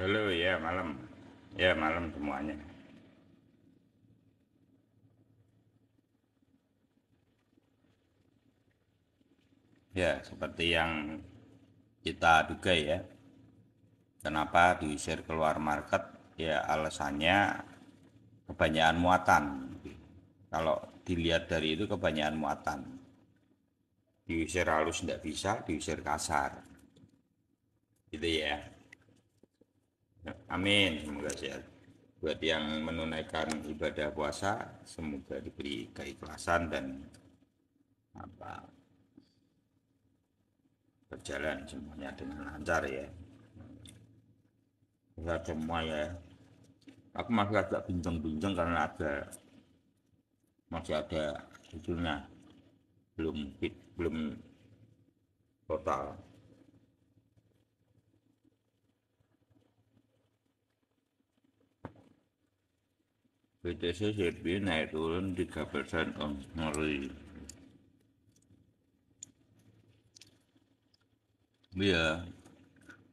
Halo, ya malam. Ya malam semuanya. Ya, seperti yang kita duga ya. Kenapa diusir keluar market? Ya alasannya kebanyakan muatan. Kalau dilihat dari itu kebanyakan muatan. Diusir halus tidak bisa, diusir kasar. Gitu ya. Amin, semoga sehat. Buat yang menunaikan ibadah puasa, semoga diberi keikhlasan dan apa berjalan semuanya dengan lancar ya. Sehat semua ya. Aku masih agak bincang-bincang karena masih ada judulnya belum total. BTC CB naik turun 3% om, ngeri. Iya,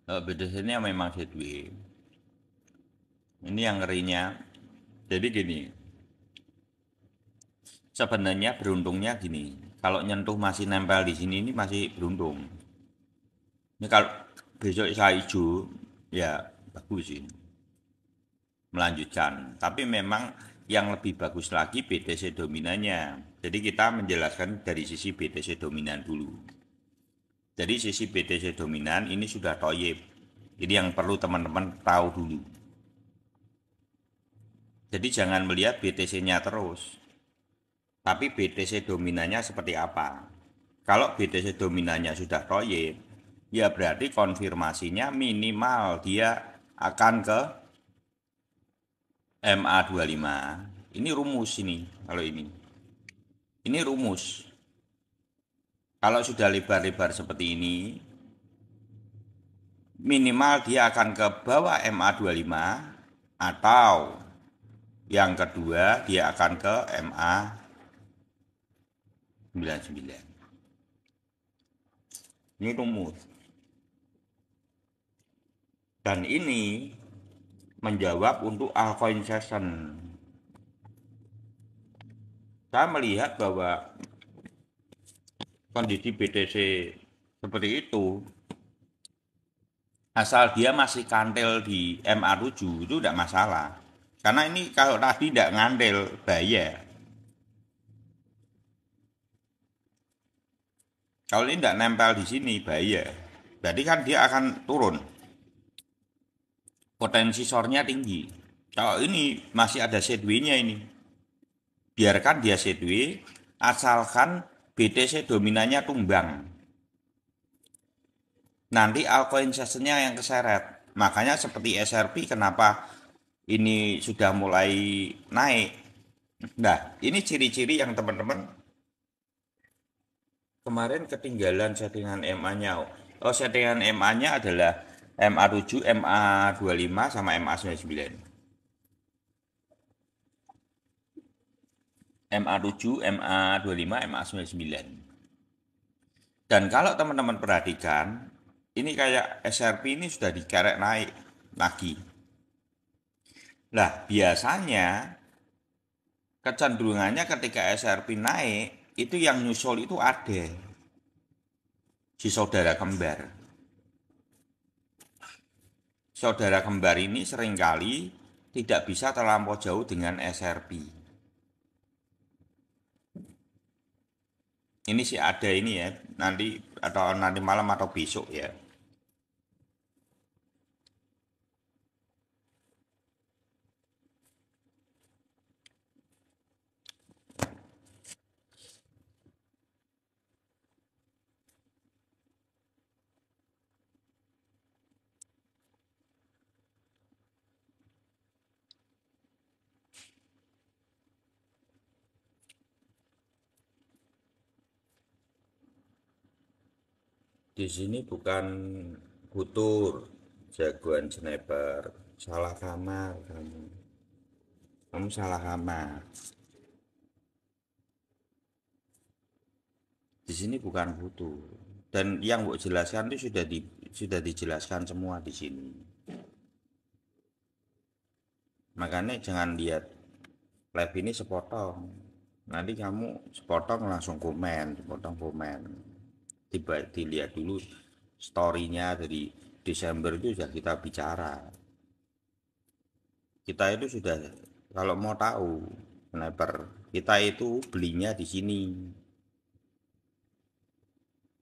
BTC ini memang sideways. Ini yang ngerinya. Jadi gini, sebenarnya beruntungnya gini. Kalau nyentuh masih nempel di sini ini masih beruntung. Ini kalau besok saya hijau, ya bagus sih melanjutkan. Tapi memang yang lebih bagus lagi BTC dominannya. Jadi kita menjelaskan dari sisi BTC dominan dulu. Jadi sisi BTC dominan ini sudah toyib. Ini yang perlu teman-teman tahu dulu. Jadi jangan melihat BTC-nya terus, tapi BTC dominannya seperti apa. Kalau BTC dominannya sudah toyib, ya berarti konfirmasinya minimal dia akan ke MA25. Ini rumus ini, kalau ini. Ini rumus. Kalau sudah lebar-lebar seperti ini, minimal dia akan ke bawah MA25 atau yang kedua dia akan ke MA99. Ini rumus. Dan ini menjawab untuk altcoin session. Saya melihat bahwa kondisi BTC seperti itu, asal dia masih kantel di MA7 itu tidak masalah. Karena ini kalau tadi tidak ngantel bahaya. Kalau ini tidak nempel di sini bahaya. Berarti kan dia akan turun. Potensi shortnya tinggi. Kalau ini masih ada sideways-nya ini. Biarkan dia sideways, asalkan BTC dominannya tumbang. Nanti altcoin sessionnya yang keseret. Makanya seperti SRP kenapa ini sudah mulai naik. Nah, ini ciri-ciri yang teman-teman kemarin ketinggalan settingan MA-nya. Oh, settingan MA-nya adalah MA7, MA25 sama MA99. MA7, MA25, MA99. Dan kalau teman-teman perhatikan, ini kayak SRP ini sudah dikerek naik lagi. Lah, biasanya kecenderungannya ketika SRP naik, itu yang nyusul itu ada si saudara kembar. Saudara kembar ini seringkali tidak bisa terlampau jauh dengan SRP. Ini sih ada ini ya, nanti atau nanti malam atau besok ya. Di sini bukan butur, jagoan sniper, salah kamar kamu. Kamu salah kamar. Di sini bukan butur. Dan yang mau jelaskan itu sudah dijelaskan semua di sini. Makanya jangan lihat live ini sepotong. Nanti kamu sepotong langsung komen, sepotong komen. Tiba dilihat dulu story-nya dari Desember itu sudah kita bicara. Kita itu sudah kalau mau tahu sniper kita itu belinya di sini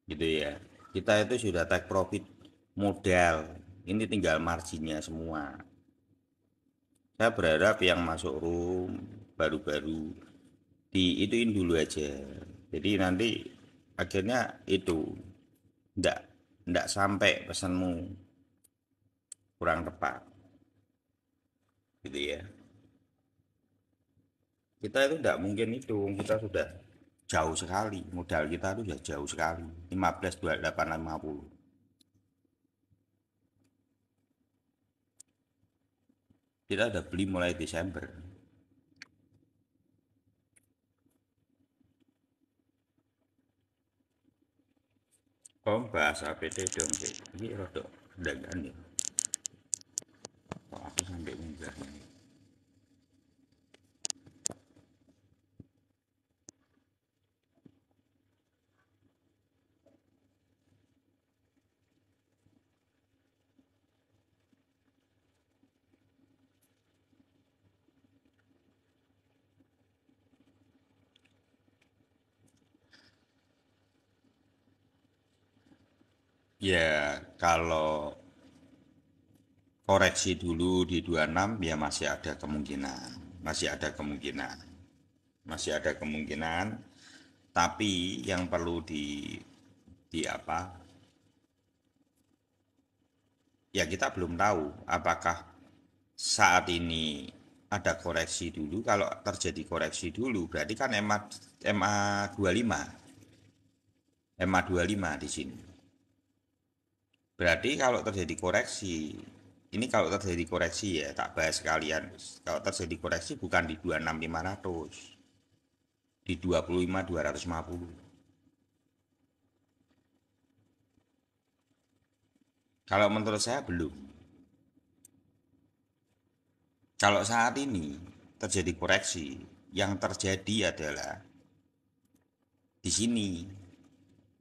gitu ya. Kita itu sudah take profit modal. Ini tinggal marginnya semua. Saya berharap yang masuk room baru-baru di ituin dulu aja. Jadi nanti akhirnya itu ndak ndak sampai pesanmu kurang tepat gitu ya. Kita itu ndak mungkin itu, kita sudah jauh sekali, modal kita itu sudah jauh sekali, 15.2850. Kita udah beli mulai Desember. Oh, bahas APT dong, ini rodok dagan ya. Kok aku sampai munggah ini. Ya, kalau koreksi dulu di 26 ya masih ada kemungkinan. Masih ada kemungkinan. Masih ada kemungkinan, tapi yang perlu di apa? Ya kita belum tahu apakah saat ini ada koreksi dulu. Kalau terjadi koreksi dulu berarti kan MA 25. MA 25 di sini. Berarti kalau terjadi koreksi, ini kalau terjadi koreksi ya tak bahas sekalian. Kalau terjadi koreksi bukan di 26.500, di 25.250. Kalau menurut saya belum. Kalau saat ini terjadi koreksi, yang terjadi adalah di sini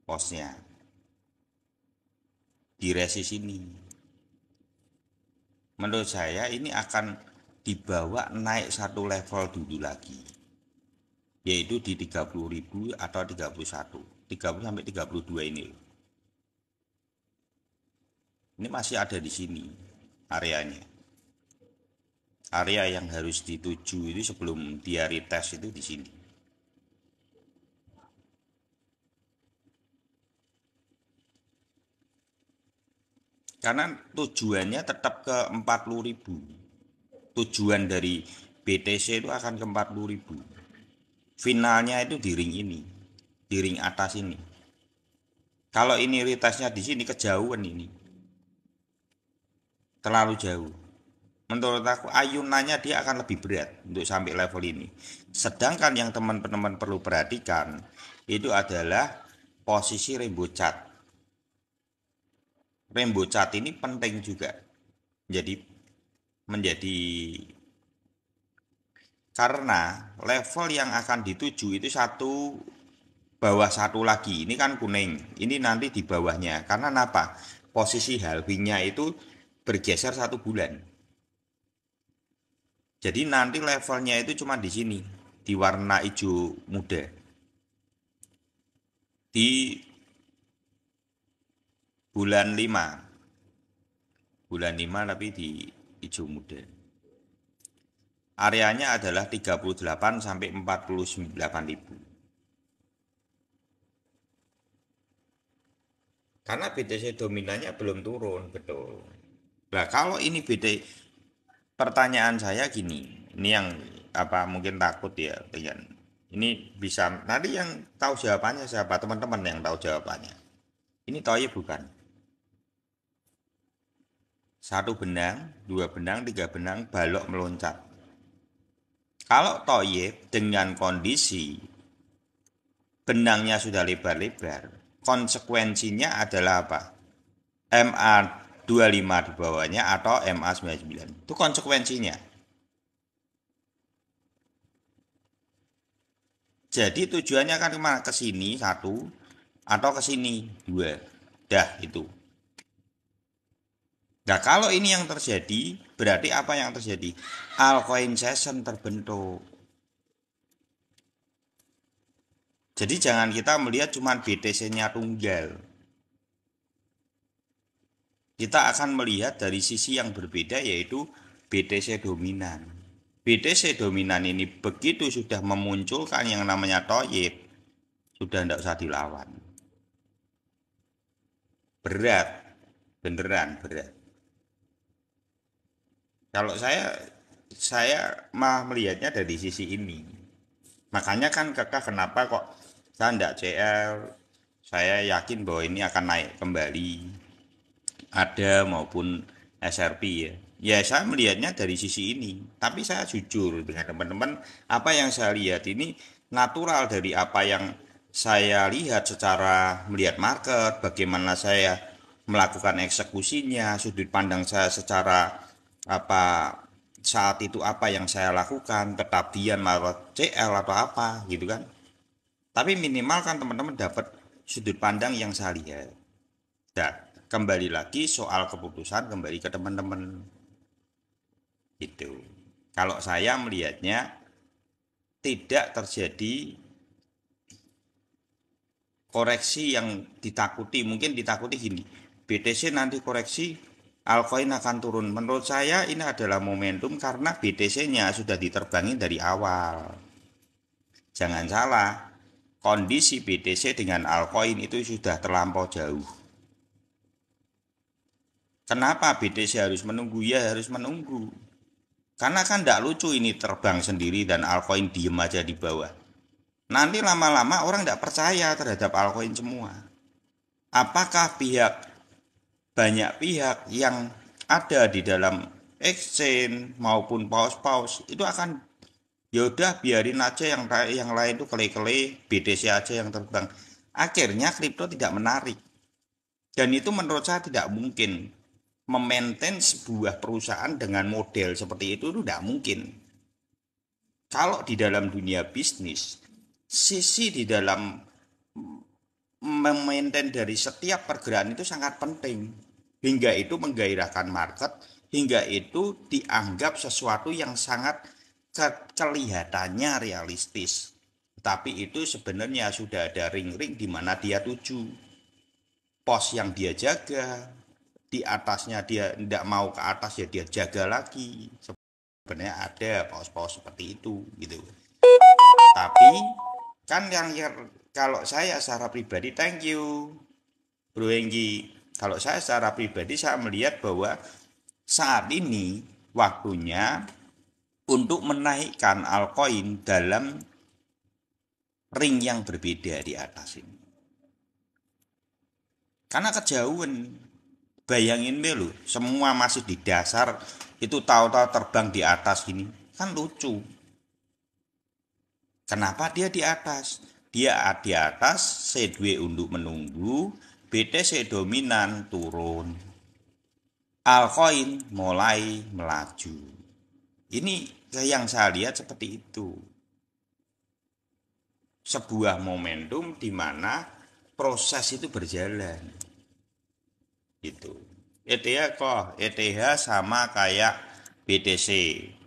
posnya, di resist ini. Menurut saya ini akan dibawa naik satu level dulu lagi, yaitu di 30.000 atau 31, 30 sampai 32 ini. Ini masih ada di sini areanya. Area yang harus dituju itu sebelum dia retest itu di sini. Karena tujuannya tetap ke 40.000. Tujuan dari BTC itu akan ke 40.000. Finalnya itu di ring ini, di ring atas ini. Kalau ini retestnya di sini kejauhan ini, terlalu jauh. Menurut aku ayunannya dia akan lebih berat untuk sampai level ini. Sedangkan yang teman-teman perlu perhatikan itu adalah posisi rainbow chart. Rainbow chart ini penting juga. Jadi menjadi karena level yang akan dituju itu satu bawah satu lagi. Ini kan kuning. Ini nanti di bawahnya. Karena apa? Posisi halvingnya itu bergeser 1 bulan. Jadi nanti levelnya itu cuma di sini, di warna hijau muda. Di bulan 5. Bulan 5 tapi di hijau muda. Areanya adalah 38 sampai 48 ribu. Karena BTC dominannya belum turun, betul. Nah, kalau ini pertanyaan saya gini, ini yang apa mungkin takut ya dengan ini bisa nanti yang tahu jawabannya siapa teman-teman yang tahu jawabannya. Ini toyib bukan? Satu benang, dua benang, tiga benang, balok meloncat. Kalau toyib dengan kondisi benangnya sudah lebar-lebar, konsekuensinya adalah apa? MA 25 di bawahnya atau MA 99. Itu konsekuensinya. Jadi tujuannya kan kemana? Ke sini satu atau ke sini dua. Dah itu. Nah kalau ini yang terjadi, berarti apa yang terjadi? Altcoin session terbentuk. Jadi jangan kita melihat cuma BTC-nya tunggal. Kita akan melihat dari sisi yang berbeda yaitu BTC dominan. BTC dominan ini begitu sudah memunculkan yang namanya toyib, sudah tidak usah dilawan. Berat, beneran berat. Kalau saya mah melihatnya dari sisi ini. Makanya kan kakak kenapa kok saya tidak CL, saya yakin bahwa ini akan naik kembali. Ada maupun SRP ya. Ya saya melihatnya dari sisi ini. Tapi saya jujur dengan teman-teman, apa yang saya lihat ini natural dari apa yang saya lihat secara melihat market, bagaimana saya melakukan eksekusinya, sudut pandang saya secara apa saat itu apa yang saya lakukan, ketabian atau CL atau apa gitu kan. Tapi minimal kan teman-teman dapat sudut pandang yang saya lihat. Dan kembali lagi soal keputusan kembali ke teman-teman itu. Kalau saya melihatnya tidak terjadi koreksi yang ditakuti. Mungkin ditakuti gini, BTC nanti koreksi, altcoin akan turun. Menurut saya ini adalah momentum karena BTC-nya sudah diterbangi dari awal. Jangan salah, kondisi BTC dengan altcoin itu sudah terlampau jauh. Kenapa BTC harus menunggu? Ya harus menunggu. Karena kan tidak lucu ini terbang sendiri dan altcoin diem aja di bawah. Nanti lama-lama orang tidak percaya terhadap altcoin semua. Apakah banyak pihak yang ada di dalam exchange maupun paus-paus itu akan yaudah biarin aja yang lain tuh kele-kele BTC aja yang terbang. Akhirnya kripto tidak menarik. Dan itu menurut saya tidak mungkin. Memaintain sebuah perusahaan dengan model seperti itu tidak mungkin. Kalau di dalam dunia bisnis, sisi di dalam memaintain dari setiap pergerakan itu sangat penting. Hingga itu menggairahkan market, hingga itu dianggap sesuatu yang sangat kelihatannya realistis. Tapi itu sebenarnya sudah ada ring-ring di mana dia tuju. Pos yang dia jaga, di atasnya dia tidak mau ke atas ya dia jaga lagi. Sebenarnya ada pos-pos seperti itu gitu. Tapi kan kalau saya secara pribadi, thank you Bro Enggi, kalau saya secara pribadi saya melihat bahwa saat ini waktunya untuk menaikkan altcoin dalam ring yang berbeda di atas ini. Karena kejauhan, bayangin deh lo, semua masih di dasar, itu tahu-tahu terbang di atas gini, kan lucu. Kenapa dia di atas? Dia di atas C2 untuk menunggu, BTC dominan turun, altcoin mulai melaju. Ini yang saya lihat seperti itu. Sebuah momentum di mana proses itu berjalan. Gitu. ETH sama kayak BTC.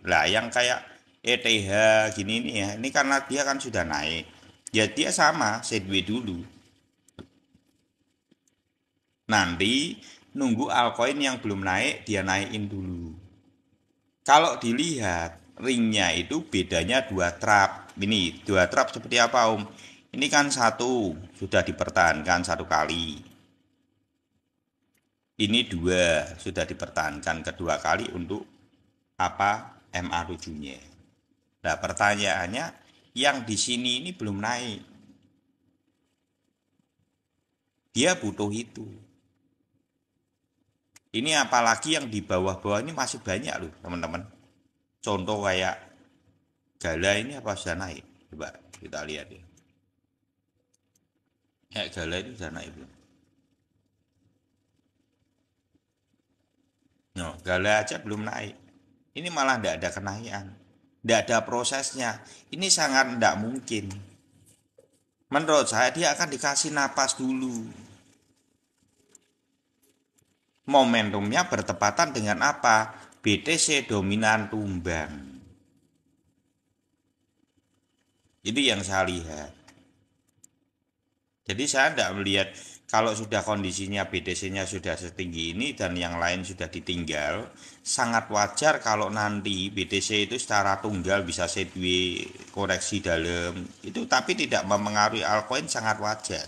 Lah yang kayak ETH gini nih ya, ini karena dia kan sudah naik. Ya dia sama sideways dulu. Nanti nunggu altcoin yang belum naik dia naikin dulu. Kalau dilihat ringnya itu bedanya dua trap. Ini dua trap seperti apa Om? Ini kan satu sudah dipertahankan satu kali. Ini dua sudah dipertahankan kedua kali untuk apa MA7-nya. Nah pertanyaannya yang di sini ini belum naik. Dia butuh itu. Ini apalagi yang di bawah-bawah ini masih banyak loh teman-teman. Contoh kayak Gala ini apa sudah naik? Coba kita lihat ya. Gala ini sudah naik belum? No, Gala aja belum naik. Ini malah tidak ada kenaikan. Tidak ada prosesnya. Ini sangat tidak mungkin. Menurut saya dia akan dikasih napas dulu. Momentumnya bertepatan dengan apa? BTC dominan tumbang. Itu yang saya lihat. Jadi saya tidak melihat kalau sudah kondisinya BTC-nya sudah setinggi ini dan yang lain sudah ditinggal, sangat wajar kalau nanti BTC itu secara tunggal bisa sideways koreksi dalam itu, tapi tidak mempengaruhi altcoin, sangat wajar.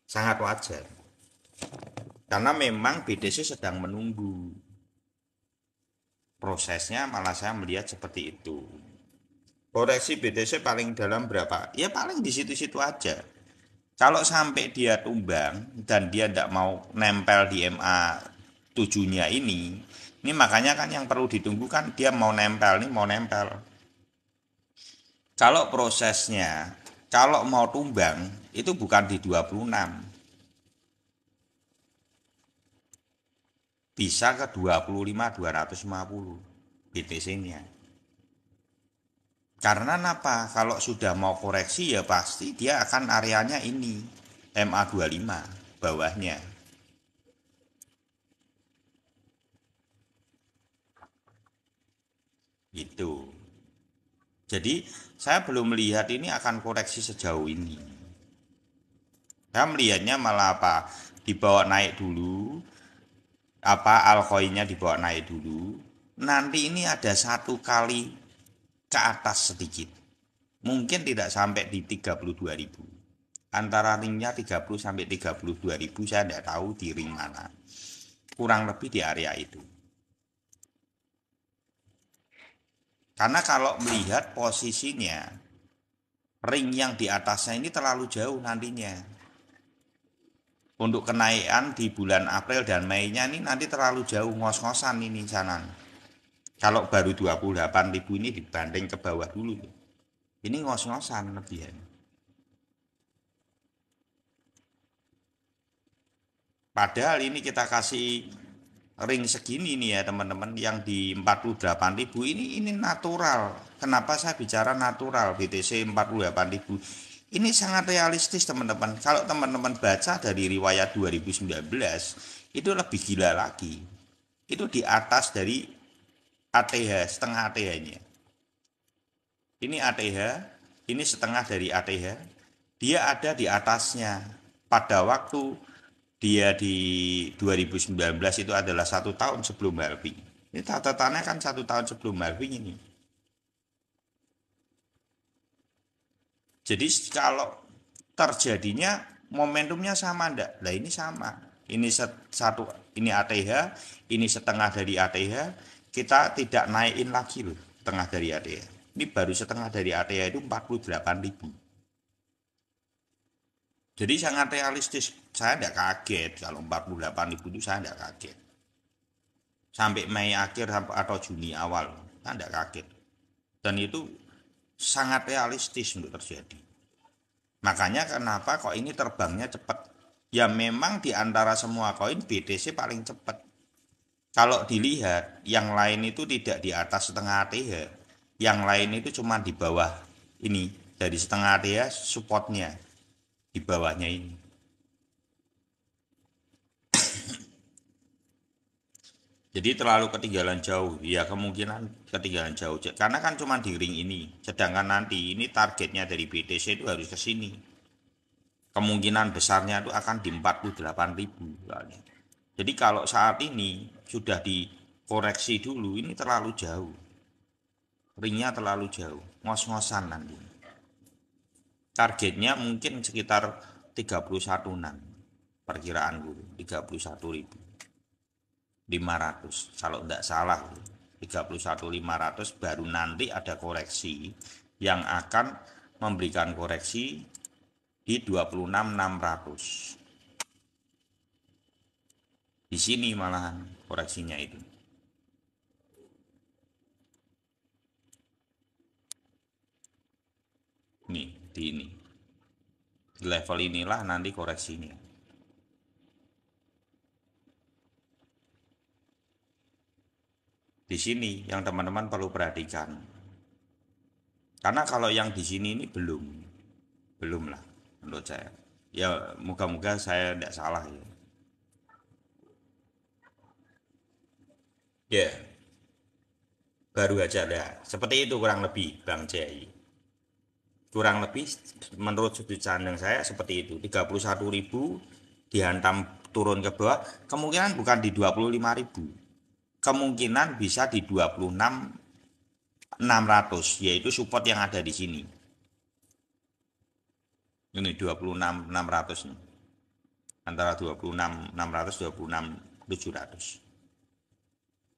Sangat wajar. Karena memang BTC sedang menunggu. Prosesnya malah saya melihat seperti itu. Koreksi BTC paling dalam berapa? Ya paling di situ-situ aja. Kalau sampai dia tumbang dan dia tidak mau nempel di MA 7-nya ini makanya kan yang perlu ditunggu kan dia mau nempel nih, mau nempel. Kalau prosesnya, kalau mau tumbang itu bukan di 26, bisa ke 25 250 BTC-nya. Karena apa? Kalau sudah mau koreksi ya pasti dia akan areanya ini MA25 bawahnya. Itu. Jadi saya belum melihat ini akan koreksi sejauh ini. Saya melihatnya malah apa? Dibawa naik dulu, apa altcoinnya dibawa naik dulu. Nanti ini ada satu kali ke atas sedikit. Mungkin tidak sampai di 32.000. Antara ringnya 30 sampai 32.000 saya tidak tahu di ring mana. Kurang lebih di area itu. Karena kalau melihat posisinya, ring yang di atasnya ini terlalu jauh nantinya. Untuk kenaikan di bulan April dan Mei-nya ini nanti terlalu jauh, ngos-ngosan ini sana. Kalau baru 28.000 ini dibanding ke bawah dulu. Ini ngos-ngosan lebihan. Padahal ini kita kasih ring segini nih ya teman-teman, yang di 48.000 ini natural. Kenapa saya bicara natural? BTC 48.000 ini sangat realistis teman-teman. Kalau teman-teman baca dari riwayat 2019 itu lebih gila lagi. Itu di atas dari ATH, setengah ATH-nya. Ini ATH, ini setengah dari ATH. Dia ada di atasnya. Pada waktu dia di 2019 itu adalah 1 tahun sebelum halving. Ini catatannya kan 1 tahun sebelum halving ini. Jadi kalau terjadinya momentumnya sama ndak? Lah ini sama. Ini satu, ini ATH, ini setengah dari ATH. Kita tidak naikin lagi loh, setengah dari ATH. Ini baru setengah dari ATH itu 48.000. Jadi sangat realistis. Saya tidak kaget kalau 48.000 itu, saya tidak kaget. Sampai Mei akhir atau Juni awal, saya tidak kaget. Dan itu sangat realistis untuk terjadi. Makanya kenapa kok ini terbangnya cepat? Ya memang di antara semua koin BTC paling cepat. Kalau dilihat yang lain itu tidak di atas setengah ATH. Yang lain itu cuma di bawah ini. Dari setengah ATH supportnya di bawahnya ini. Jadi terlalu ketinggalan jauh. Ya kemungkinan ketinggalan jauh. Karena kan cuma di ring ini. Sedangkan nanti ini targetnya dari BTC itu harus ke sini. Kemungkinan besarnya itu akan di 48.000. Jadi kalau saat ini sudah dikoreksi dulu, ini terlalu jauh. Ringnya terlalu jauh. Ngos-ngosan nanti. Targetnya mungkin sekitar 31-an. Perkiraanku 31.500. Kalau tidak salah 31.500 baru nanti ada koreksi yang akan memberikan koreksi di 26.600. Di sini malahan koreksinya itu. Nih, di ini. Di level inilah nanti koreksinya. Di sini yang teman-teman perlu perhatikan. Karena kalau yang di sini ini belum. Belum lah menurut saya. Ya moga-moga saya tidak salah ya. Ya, baru aja lah. Seperti itu kurang lebih Bang Jai. Kurang lebih menurut sudut pandang saya seperti itu. 31.000 dihantam turun ke bawah, kemungkinan bukan di 25.000. Kemungkinan bisa di 26.600, yaitu support yang ada di sini. Ini 26.600 nih. Antara 26.600 26.700.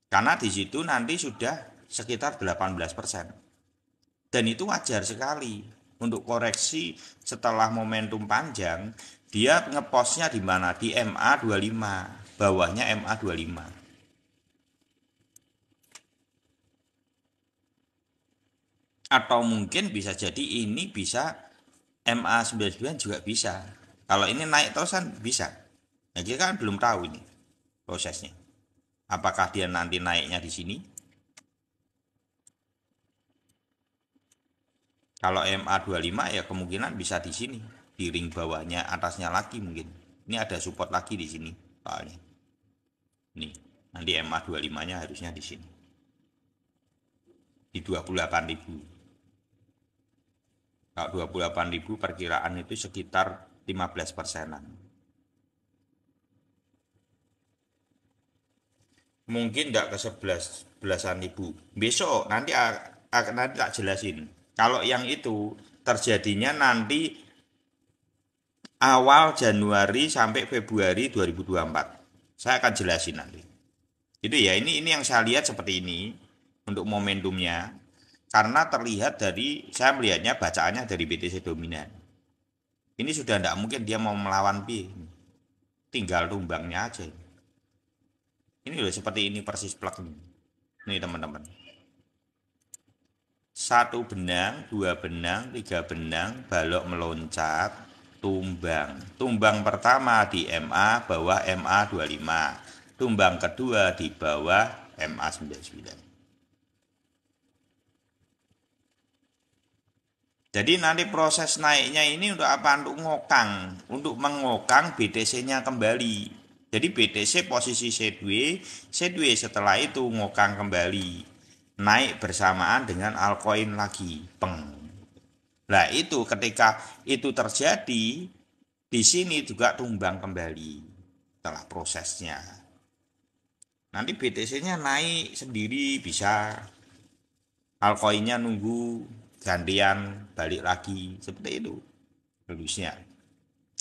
Karena di situ nanti sudah sekitar 18%. Dan itu wajar sekali. Untuk koreksi setelah momentum panjang, dia ngepostnya di mana? Di MA25. Bawahnya MA25. Atau mungkin bisa jadi ini bisa MA99 juga bisa. Kalau ini naik terus kan bisa. Nah, kita kan belum tahu ini prosesnya. Apakah dia nanti naiknya di sini? Kalau MA25 ya kemungkinan bisa di sini, di ring bawahnya, atasnya lagi mungkin. Ini ada support lagi di sini soalnya. Nih, nanti MA25-nya harusnya di sini. Di 28.000. Kalau 28.000 perkiraan itu sekitar 15%-an. Mungkin tidak ke 11 belasan ribu. Besok nanti nanti tak jelasin. Kalau yang itu terjadinya nanti awal Januari sampai Februari 2024. Saya akan jelasin nanti. Itu ya, ini yang saya lihat seperti ini untuk momentumnya. Karena terlihat dari, saya melihatnya bacaannya dari BTC dominan. Ini sudah tidak mungkin dia mau melawan B. Tinggal tumbangnya aja. Ini loh seperti ini persis plug ini. Nih teman-teman. Satu benang, dua benang, tiga benang, balok meloncat, tumbang. Tumbang pertama di MA, bawah MA25. Tumbang kedua di bawah MA99. Jadi nanti proses naiknya ini untuk apa? Untuk ngokang, untuk mengokang BTC-nya kembali. Jadi BTC posisi C2 setelah itu ngokang kembali. Naik bersamaan dengan altcoin lagi. Peng. Nah itu ketika itu terjadi, di sini juga tumbang kembali setelah prosesnya. Nanti BTC-nya naik sendiri bisa. Altcoin-nya nunggu gantian balik lagi seperti itu harusnya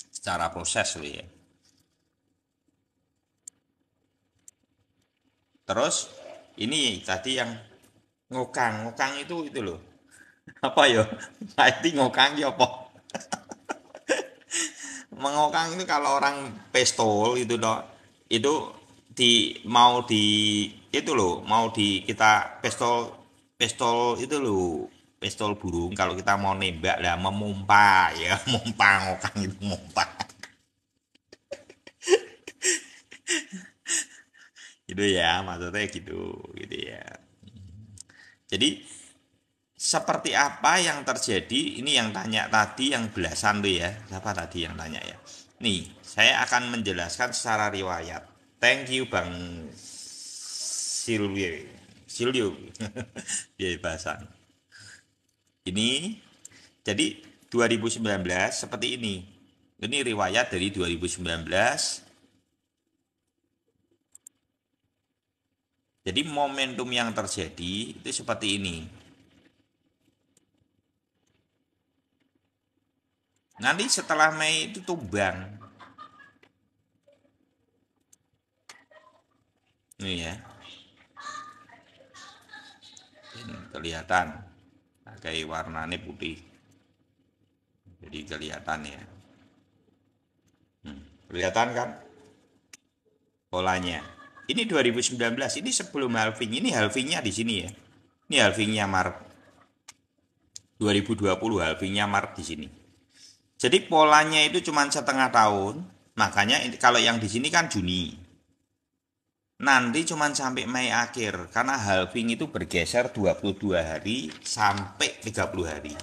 secara proses loh ya. Terus ini tadi yang ngokang itu loh apa ya. Tadi ngokang ya apa, mengokang itu kalau orang pistol itu dok, itu mau di itu loh, mau di kita pistol pistol itu loh, pistol burung kalau kita mau nembak lah memompa ya. Mompa, ngokang itu mompa gitu ya, maksudnya gitu ya. Jadi seperti apa yang terjadi, ini yang tanya tadi yang belasan tuh ya, siapa tadi yang tanya ya. Nih saya akan menjelaskan secara riwayat. Thank you Bang Silvio. Silvio. Ya bahasa ini. Jadi 2019 seperti ini riwayat dari 2019. Jadi momentum yang terjadi itu seperti ini. Nanti setelah Mei itu tumbang. Ini ya. Ini kelihatan. Pakai warnanya putih. Jadi kelihatan ya. Kelihatan kan polanya. Ini 2019, ini sebelum halving. Ini halvingnya di sini ya. Ini halvingnya Maret 2020, halvingnya Maret di sini. Jadi polanya itu cuma setengah tahun. Makanya kalau yang di sini kan Juni. Nanti cuma sampai Mei akhir. Karena halving itu bergeser 22 hari sampai 30 hari.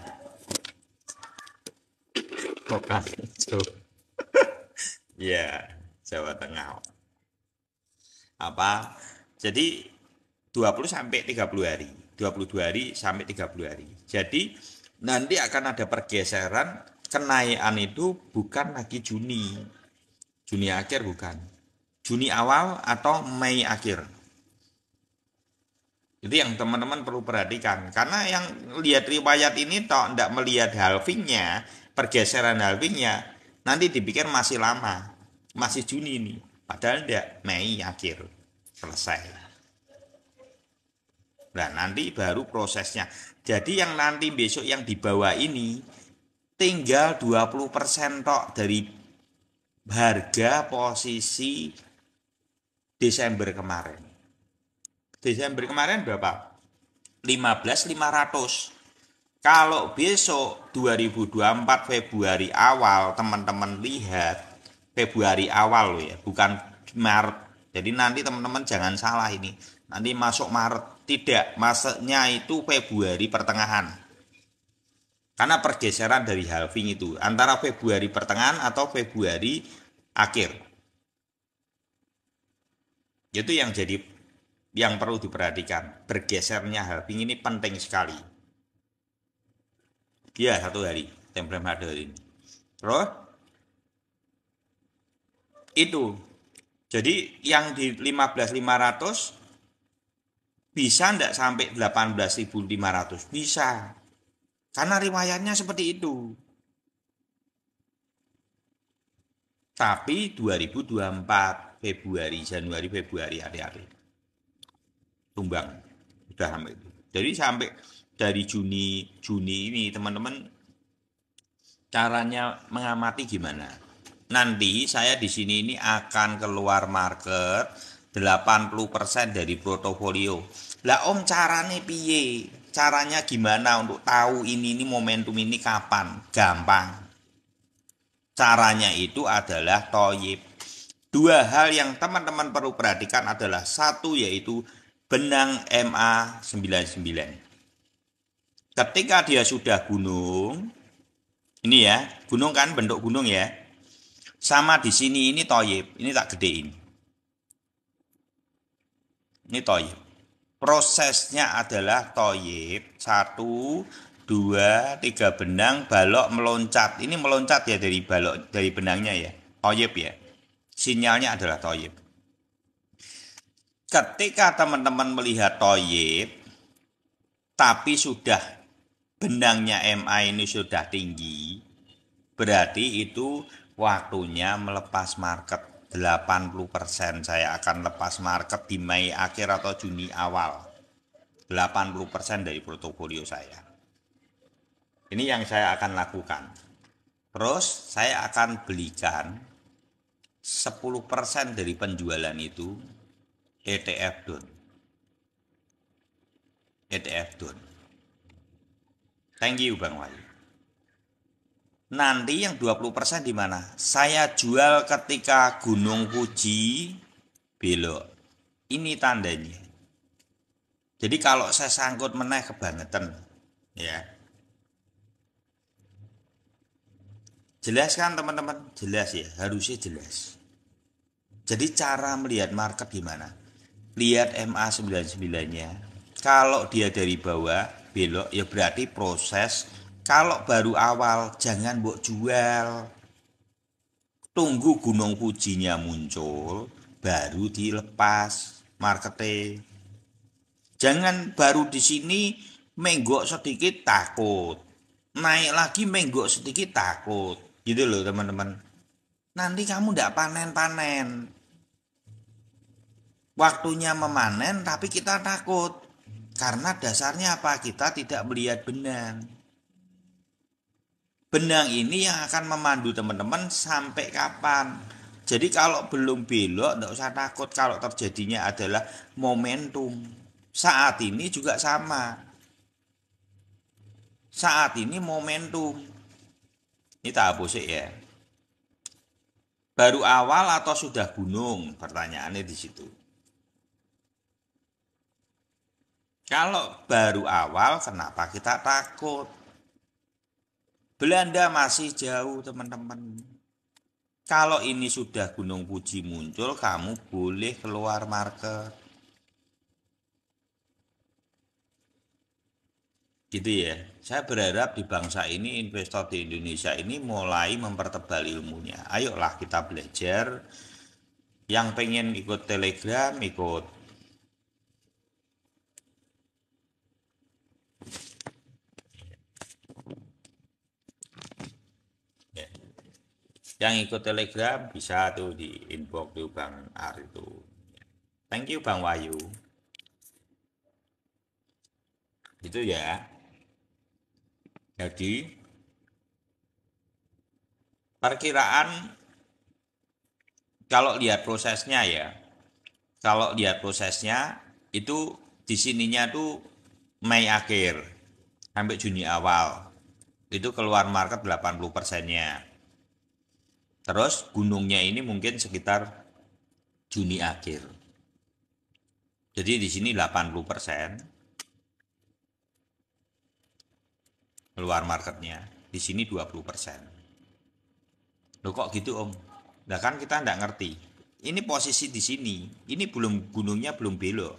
Bukan itu. Ya, Jawa Tengah. Apa? Jadi 20 sampai 30 hari. 22 hari sampai 30 hari. Jadi nanti akan ada pergeseran kenaikan itu bukan lagi Juni. Juni akhir bukan. Juni awal atau Mei akhir. Itu yang teman-teman perlu perhatikan. Karena yang lihat riwayat ini toh tidak melihat halvingnya, pergeseran halvingnya, nanti dipikir masih lama, masih Juni ini. Padahal tidak, Mei akhir selesai. Nah, nanti baru prosesnya. Jadi yang nanti besok yang di bawah ini tinggal 20% tok dari harga posisi Desember kemarin. Desember kemarin berapa? 15.500. Kalau besok 2024 Februari awal teman-teman lihat Februari awal loh ya, bukan Maret. Jadi nanti teman-teman jangan salah ini. Nanti masuk Maret. Tidak, masuknya itu Februari pertengahan. Karena pergeseran dari halving itu antara Februari pertengahan atau Februari akhir. Itu yang jadi yang perlu diperhatikan. Bergesernya halving ini penting sekali. Ya, 1 hari template ada ini. Terus itu. Jadi yang di 15.500 bisa enggak sampai 18.500? Bisa. Karena riwayatnya seperti itu. Tapi 2024 Februari, Januari, Februari adik-adik. Tumbang. Sudah sampai itu. Jadi sampai dari Juni ini teman-teman caranya mengamati gimana? Nanti saya di sini ini akan keluar market 80% dari portofolio. Lah om caranya piye? Caranya gimana untuk tahu ini momentum ini kapan? Gampang. Caranya itu adalah toyib. Dua hal yang teman-teman perlu perhatikan adalah satu yaitu benang MA99. Ketika dia sudah gunung, ini ya, gunung kan bentuk gunung ya. Sama di sini ini toyib, ini tak gedein. Ini toyib. Prosesnya adalah toyib, 1, 2, 3 benang, balok meloncat. Ini meloncat ya dari balok, dari benangnya ya, toyib ya. Sinyalnya adalah toyib. Ketika teman-teman melihat toyib, tapi sudah benangnya MA ini sudah tinggi, berarti itu waktunya melepas market. 80% saya akan lepas market di Mei akhir atau Juni awal. 80% dari portofolio saya. Ini yang saya akan lakukan. Terus saya akan belikan 10% dari penjualan itu ETF down. ETF down. Thank you Bang Wahyu. Nanti yang 20% di mana? Saya jual ketika Gunung Fuji belok. Ini tandanya. Jadi kalau saya sangkut meneh kebangetan, ya. Jelas kan teman-teman? Jelas ya, harusnya jelas. Jadi cara melihat market gimana? Lihat MA99-nya. Kalau dia dari bawah belok ya berarti proses. Kalau baru awal jangan mbok jual. Tunggu Gunung Fujinya muncul baru dilepas marketnya. Jangan baru di sini menggok sedikit takut. Naik lagi menggok sedikit takut. Gitu loh teman-teman. Nanti kamu tidak panen-panen. Waktunya memanen tapi kita takut. Karena dasarnya apa? Kita tidak melihat benang. Benang ini yang akan memandu teman-teman sampai kapan. Jadi kalau belum belok tidak usah takut kalau terjadinya adalah momentum. Saat ini juga sama. Saat ini momentum. Ini tak hapus ya. Baru awal atau sudah gunung? Pertanyaannya di situ. Kalau baru awal kenapa kita takut? Belanda masih jauh, teman-teman. Kalau ini sudah Gunung Fuji muncul, kamu boleh keluar market. Gitu ya. Saya berharap di bangsa ini, investor di Indonesia ini mulai mempertebal ilmunya. Ayolah kita belajar. Yang pengen ikut Telegram, ikut. Ya. Yang ikut Telegram bisa tuh di inbox tuh Bang Ar itu. Thank you Bang Wayu. Itu ya. Jadi perkiraan kalau lihat prosesnya ya, kalau lihat prosesnya itu di sininya tuh Mei akhir sampai Juni awal. Itu keluar market 80%-nya. Terus gunungnya ini mungkin sekitar Juni akhir. Jadi di sini 80% keluar marketnya. Di sini 20%. Loh kok gitu Om? Nah kan kita nggak ngerti. Ini posisi di sini. Ini belum gunungnya belum belok.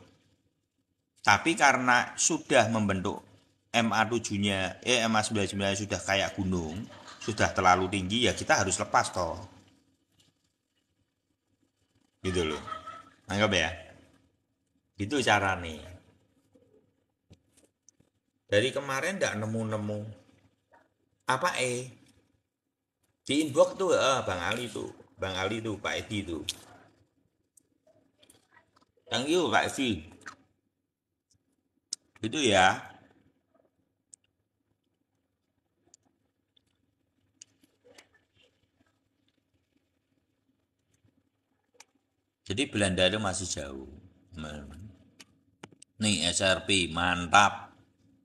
Tapi karena sudah membentuk MA7-nya, MA99 sudah kayak gunung, sudah terlalu tinggi ya kita harus lepas toh. Gitu loh. Anggap ya. Gitu cara nih. Dari kemarin nggak nemu-nemu apa di inbox tuh Bang Ali tuh. Bang Ali tuh, Pak Edi tuh. Thank you Pak Edi. Itu ya. Jadi Belanda itu masih jauh. Nih SRP mantap.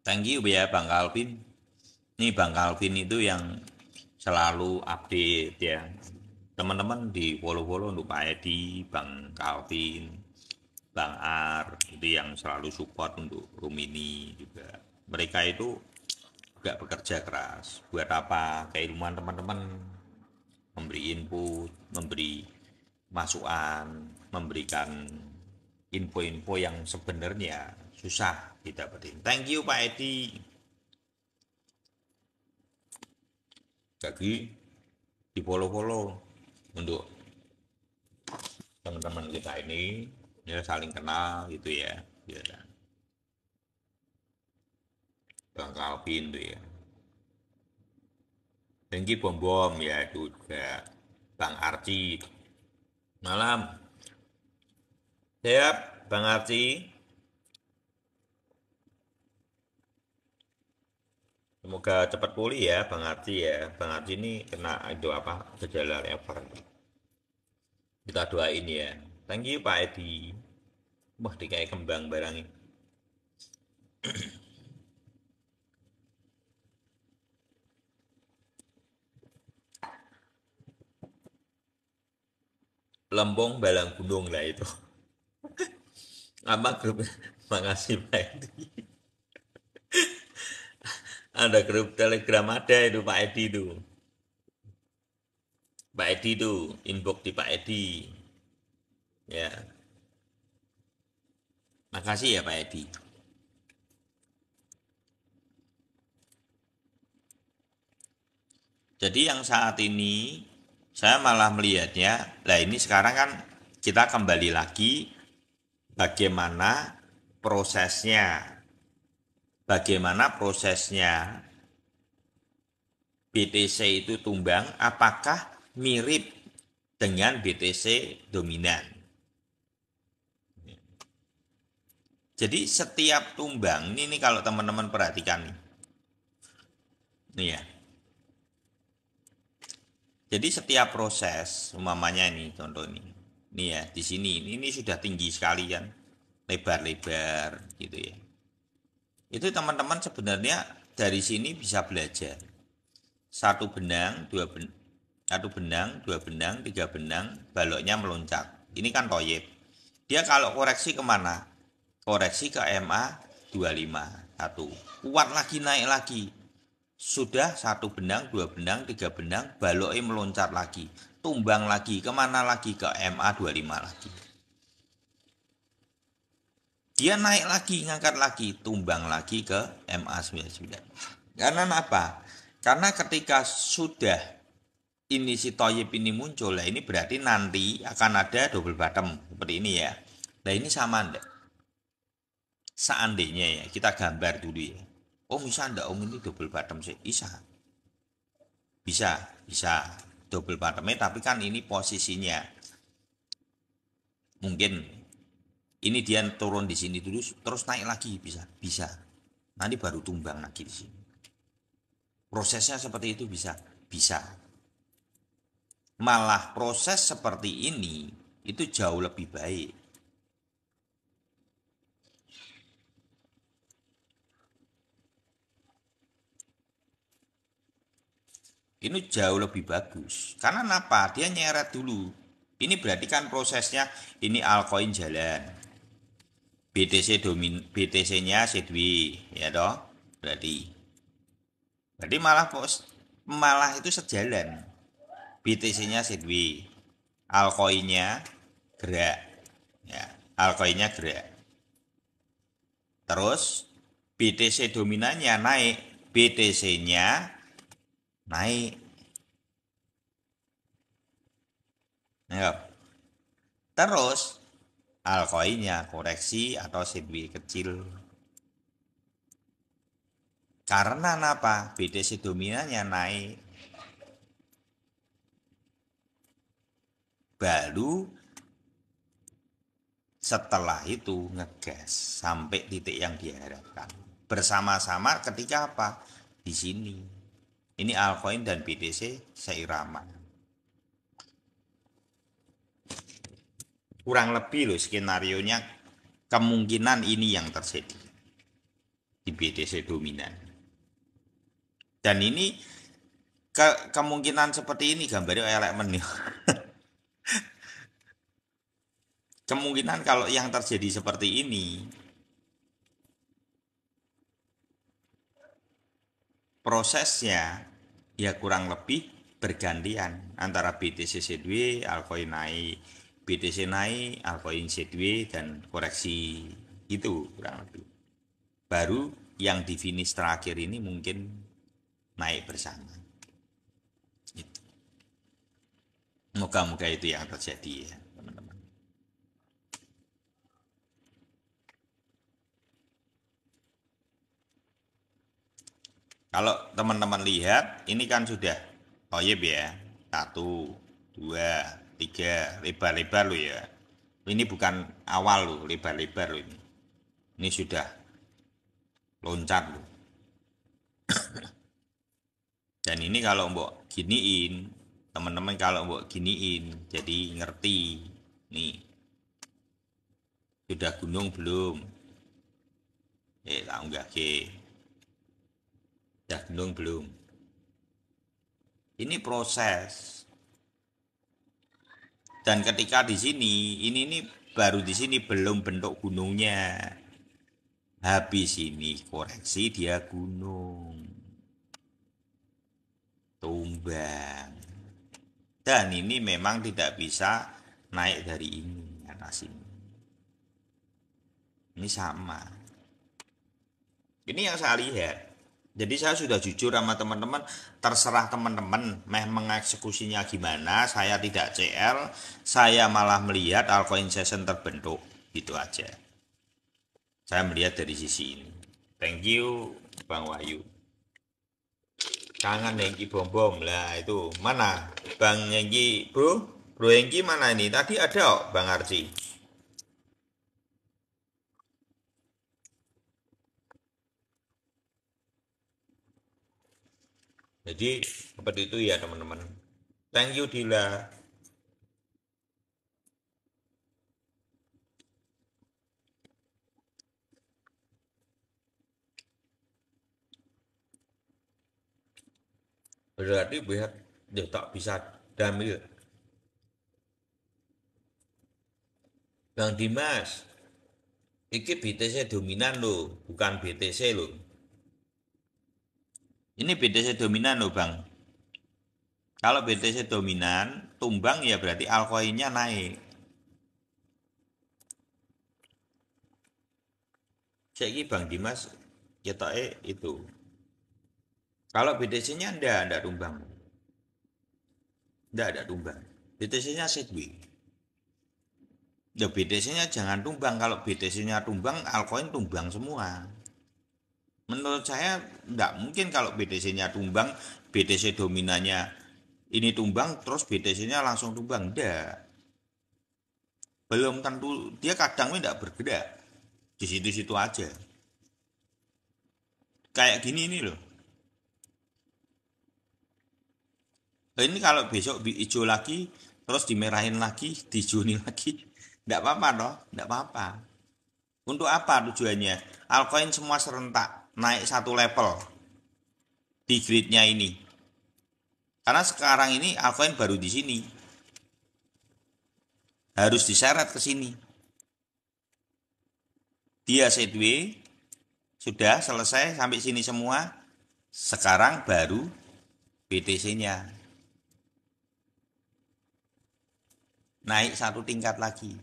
Thank you ya Bang Calvin. Nih Bang Calvin itu yang selalu update ya. Teman-teman di follow-follow untuk Pak Edi, Bang Calvin, Bang Ar, itu yang selalu support untuk room ini juga. Mereka itu gak bekerja keras. Buat apa? Keilmuan teman-teman memberi input, memberi masukan, memberikan info-info yang sebenarnya susah didapetin. Thank you Pak Edi. Jadi di follow-follow untuk teman-teman kita ini ya saling kenal gitu ya. Ya. Bang Calvin tuh ya. Thank you Bom Bom ya itu juga. Bang Arci. Malam. Siap Bang Arci. Semoga cepat pulih ya Bang Arci ya. Bang Arci ini kena itu apa gejala lever. Kita doain ya. Thank you Pak Edi. Wah dikai kembang barangnya. Lempung Balang Gunung lah itu. Apa grup? Makasih Pak Edi. Ada grup Telegram ada itu Pak Edi itu. Pak Edi itu inbox di Pak Edi. Ya, makasih ya Pak Edi. Jadi yang saat ini saya malah melihatnya, lah ini sekarang kan kita kembali lagi bagaimana prosesnya. Bagaimana prosesnya BTC itu tumbang, apakah mirip dengan BTC dominan? Jadi setiap tumbang, ini kalau teman-teman perhatikan nih. Nih ya. Jadi setiap proses, umpamanya ini contoh ini. Nih ya, di sini ini sudah tinggi sekali kan. Lebar-lebar gitu ya. Itu teman-teman sebenarnya dari sini bisa belajar. Satu benang, satu benang, dua benang, tiga benang, baloknya meloncat. Ini kan toyib. Dia kalau koreksi kemana? Koreksi ke MA 25 satu. Kuat lagi naik lagi. Sudah satu benang, dua benang, tiga benang, baloknya meloncat lagi. Tumbang lagi, kemana lagi? Ke MA25 lagi. Dia naik lagi, ngangkat lagi, tumbang lagi ke MA99. Karena apa? Karena ketika sudah ini si toyib ini muncul, lah ini berarti nanti akan ada double bottom seperti ini ya. Nah ini sama enggak? Seandainya ya, kita gambar dulu ya. Oh bisa enggak om ini double bottom sih? Bisa. Bisa double bottomnya tapi kan ini posisinya mungkin ini dia turun di sini dulu terus naik lagi bisa nanti baru tumbang lagi di sini prosesnya seperti itu bisa malah proses seperti ini itu jauh lebih baik. Ini jauh lebih bagus karena apa dia nyeret dulu ini berarti kan prosesnya ini altcoin jalan BTC-nya C2 ya toh berarti malah itu sejalan BTC-nya sideway altcoin-nya gerak ya altcoin-nya gerak terus BTC dominannya naik BTC-nya naik ya. Terus altcoin-nya koreksi atau sideway kecil karena apa BTC dominannya naik baru setelah itu ngegas sampai titik yang diharapkan bersama-sama ketika apa di sini ini altcoin dan BTC seirama kurang lebih loh skenario nya kemungkinan ini yang terjadi di BTC dominan dan ini kemungkinan seperti ini gambarnya elek meneh. Kemungkinan kalau yang terjadi seperti ini prosesnya ya kurang lebih bergantian antara BTC C2 altcoin naik BTC naik altcoin C2 dan koreksi itu kurang lebih baru yang di finish terakhir ini mungkin naik bersama itu. Moga-moga itu yang terjadi ya teman-teman. Kalau teman-teman lihat, ini kan sudah toyib ya. Satu, dua, tiga, lebar-lebar loh ya. Ini bukan awal loh, lebar-lebar loh ini. Ini sudah loncat loh. Dan ini kalau mbok giniin, teman-teman kalau mbok giniin, jadi ngerti. Nih, sudah gunung belum? Tak unggah ke. Sudah gunung belum? Ini proses. Dan ketika di sini, ini baru di sini belum bentuk gunungnya. Habis ini koreksi dia gunung. Tumbang. Dan ini memang tidak bisa naik dari ini atas ini. Ini sama. Ini yang saya lihat. Jadi saya sudah jujur sama teman-teman, terserah teman-teman mengeksekusinya gimana, saya tidak CL, saya malah melihat altcoin session terbentuk, gitu aja. Saya melihat dari sisi ini. Thank you Bang Wahyu. Kangen Hengki bom-bom lah itu. Mana Bang Hengki bro? Bro Hengki mana ini? Tadi ada kok Bang Arci. Jadi seperti itu ya teman-teman. Thank you Dila. Berarti biar dia tak bisa damil. Bang Dimas, iki BTC dominan loh, bukan BTC loh. Ini BTC dominan loh Bang. Kalau BTC dominan, tumbang ya berarti altcoinnya naik. Saiki Bang Dimas ketoknya itu. Kalau BTC-nya enggak tumbang. Enggak ada tumbang. BTC-nya sideways. Ya BTC-nya jangan tumbang. Kalau BTC-nya tumbang, altcoin tumbang semua. Menurut saya enggak mungkin kalau BTC-nya tumbang, BTC dominannya ini tumbang, terus BTC-nya langsung tumbang. Enggak. Belum tentu, dia kadang enggak bergerak. Di situ-situ aja. Kayak gini ini loh. Ini kalau besok hijau lagi, terus dimerahin lagi, dijunin lagi, enggak apa-apa toh, enggak apa-apa. Untuk apa tujuannya? Altcoin semua serentak, naik satu level di gridnya ini. Karena sekarang ini altcoin baru di sini, harus diseret ke sini. Dia sideways, sudah selesai sampai sini semua. Sekarang baru BTC-nya naik satu tingkat lagi.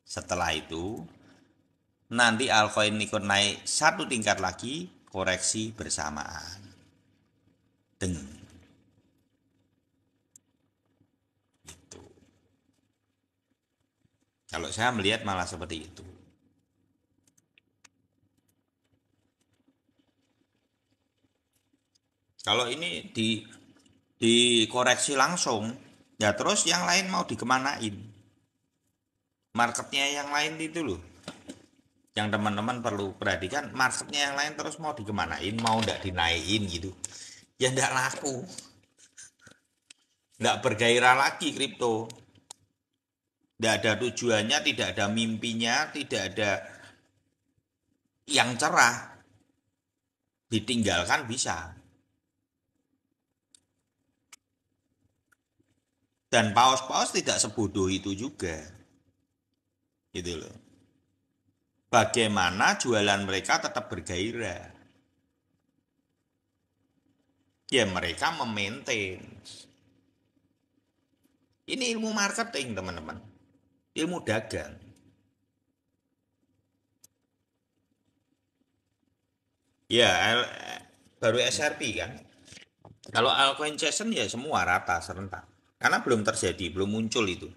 Setelah itu nanti altcoin ikut naik satu tingkat lagi, koreksi bersamaan. Deng. Itu. Kalau saya melihat malah seperti itu. Kalau ini dikoreksi langsung, ya terus yang lain mau dikemanain? Marketnya yang lain itu loh. Yang teman-teman perlu perhatikan, marketnya yang lain terus mau dikemanain, mau nggak dinaikin gitu. Ya nggak laku. Nggak bergairah lagi kripto. Nggak ada tujuannya, tidak ada mimpinya, tidak ada yang cerah. Ditinggalkan bisa. Dan paus-paus tidak sebodoh itu juga. Gitu loh. Bagaimana jualan mereka tetap bergairah? Ya mereka memaintain. Ini ilmu marketing teman-teman. Ilmu dagang. Ya baru SRP kan. Kalau altcoin session ya semua rata serentak. Karena belum terjadi, belum muncul itu.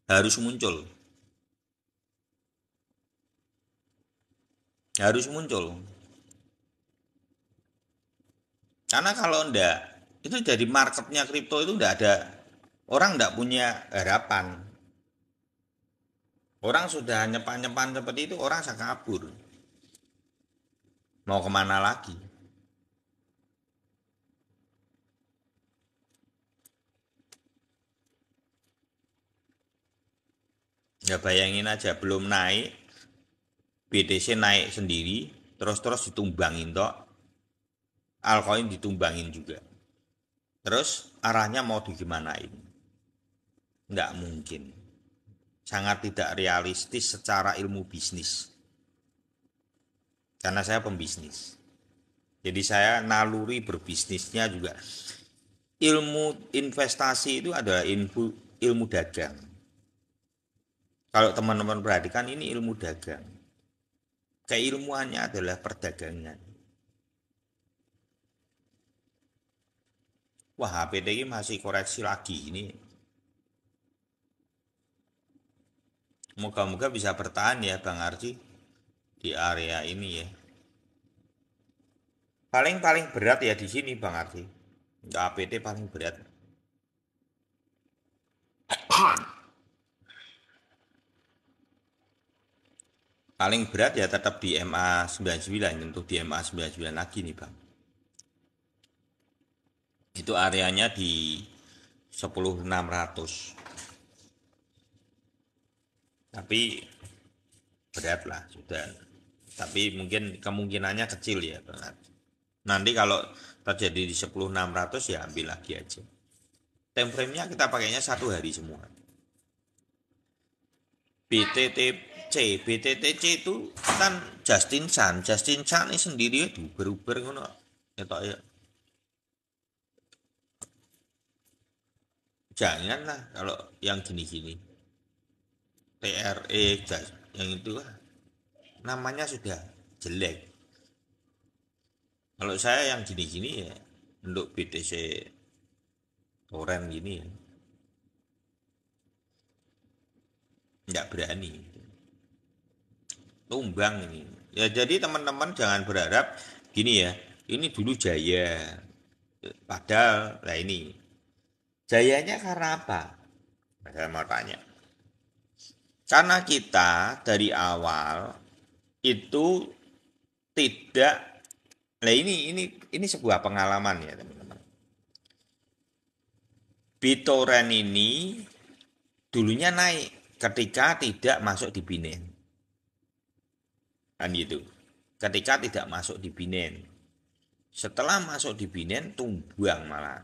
Harus muncul. Harus muncul. Karena kalau enggak, itu jadi marketnya kripto itu enggak ada, orang enggak punya harapan. Orang sudah nyepan-nyepan seperti itu, orang bisa kabur. Mau kemana lagi? Ya bayangin aja, belum naik, BTC naik sendiri, terus-terus ditumbangin toh, altcoin ditumbangin juga. Terus arahnya mau digimanain? Nggak mungkin. Sangat tidak realistis secara ilmu bisnis. Karena saya pembisnis. Jadi saya naluri berbisnisnya juga. Ilmu investasi itu adalah ilmu dagang. Kalau teman-teman perhatikan ini ilmu dagang. Keilmuannya adalah perdagangan. Wah, HPT ini masih koreksi lagi ini. Moga-moga bisa bertahan ya Bang Arji di area ini ya. Paling berat ya di sini Bang Arji. HPT paling berat. Paling berat ya tetap di MA 99 untuk di MA 99 lagi nih Bang. Itu areanya di 10.600. Tapi berat lah sudah. Tapi mungkin kemungkinannya kecil ya Bang Arji. Nanti kalau terjadi di 10.600 ya ambil lagi aja. Time frame-nya kita pakainya 1 hari semua. BTTC itu kan Justin Sun ini sendiri itu berubah ngono. Ya Janganlah kalau yang gini-gini. TRE yang itu namanya sudah jelek. Kalau saya yang gini-gini ya untuk BTC Toren gini ya nggak berani. Tumbang ini. Ya jadi teman-teman jangan berharap gini ya. Ini dulu jaya. Padahal lah ini jayanya karena apa? Saya mau tanya. Karena kita dari awal itu tidak. Nah ini sebuah pengalaman ya teman-teman. BitTorrent ini dulunya naik ketika tidak masuk di Binance. Kan gitu. Ketika tidak masuk di Binance. Setelah masuk di Binance tumbang malah.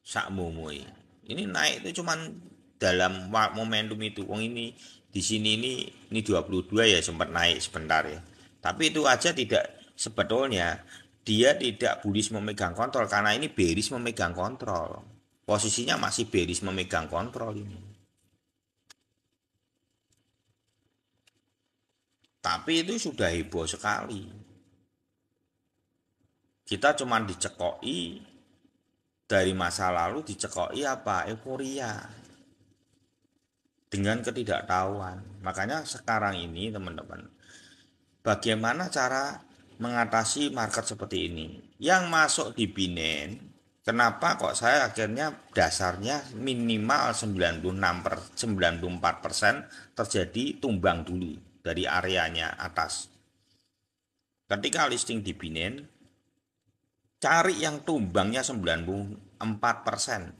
Sak momoi. Ini naik itu cuman dalam momentum itu. Wong ini di sini ini 22 ya sempat naik sebentar ya. Tapi itu aja tidak sebetulnya dia tidak bullish memegang kontrol karena ini bearish memegang kontrol. Posisinya masih bearish memegang kontrol ini. Tapi itu sudah heboh sekali. Kita cuman dicekoi dari masa lalu dicekoi apa? Euforia. Dengan ketidaktahuan. Makanya sekarang ini teman-teman, bagaimana cara mengatasi market seperti ini? Yang masuk di Binance, kenapa kok saya akhirnya dasarnya minimal 94% terjadi tumbang dulu dari areanya atas. Ketika listing di Binance, cari yang tumbangnya 94%.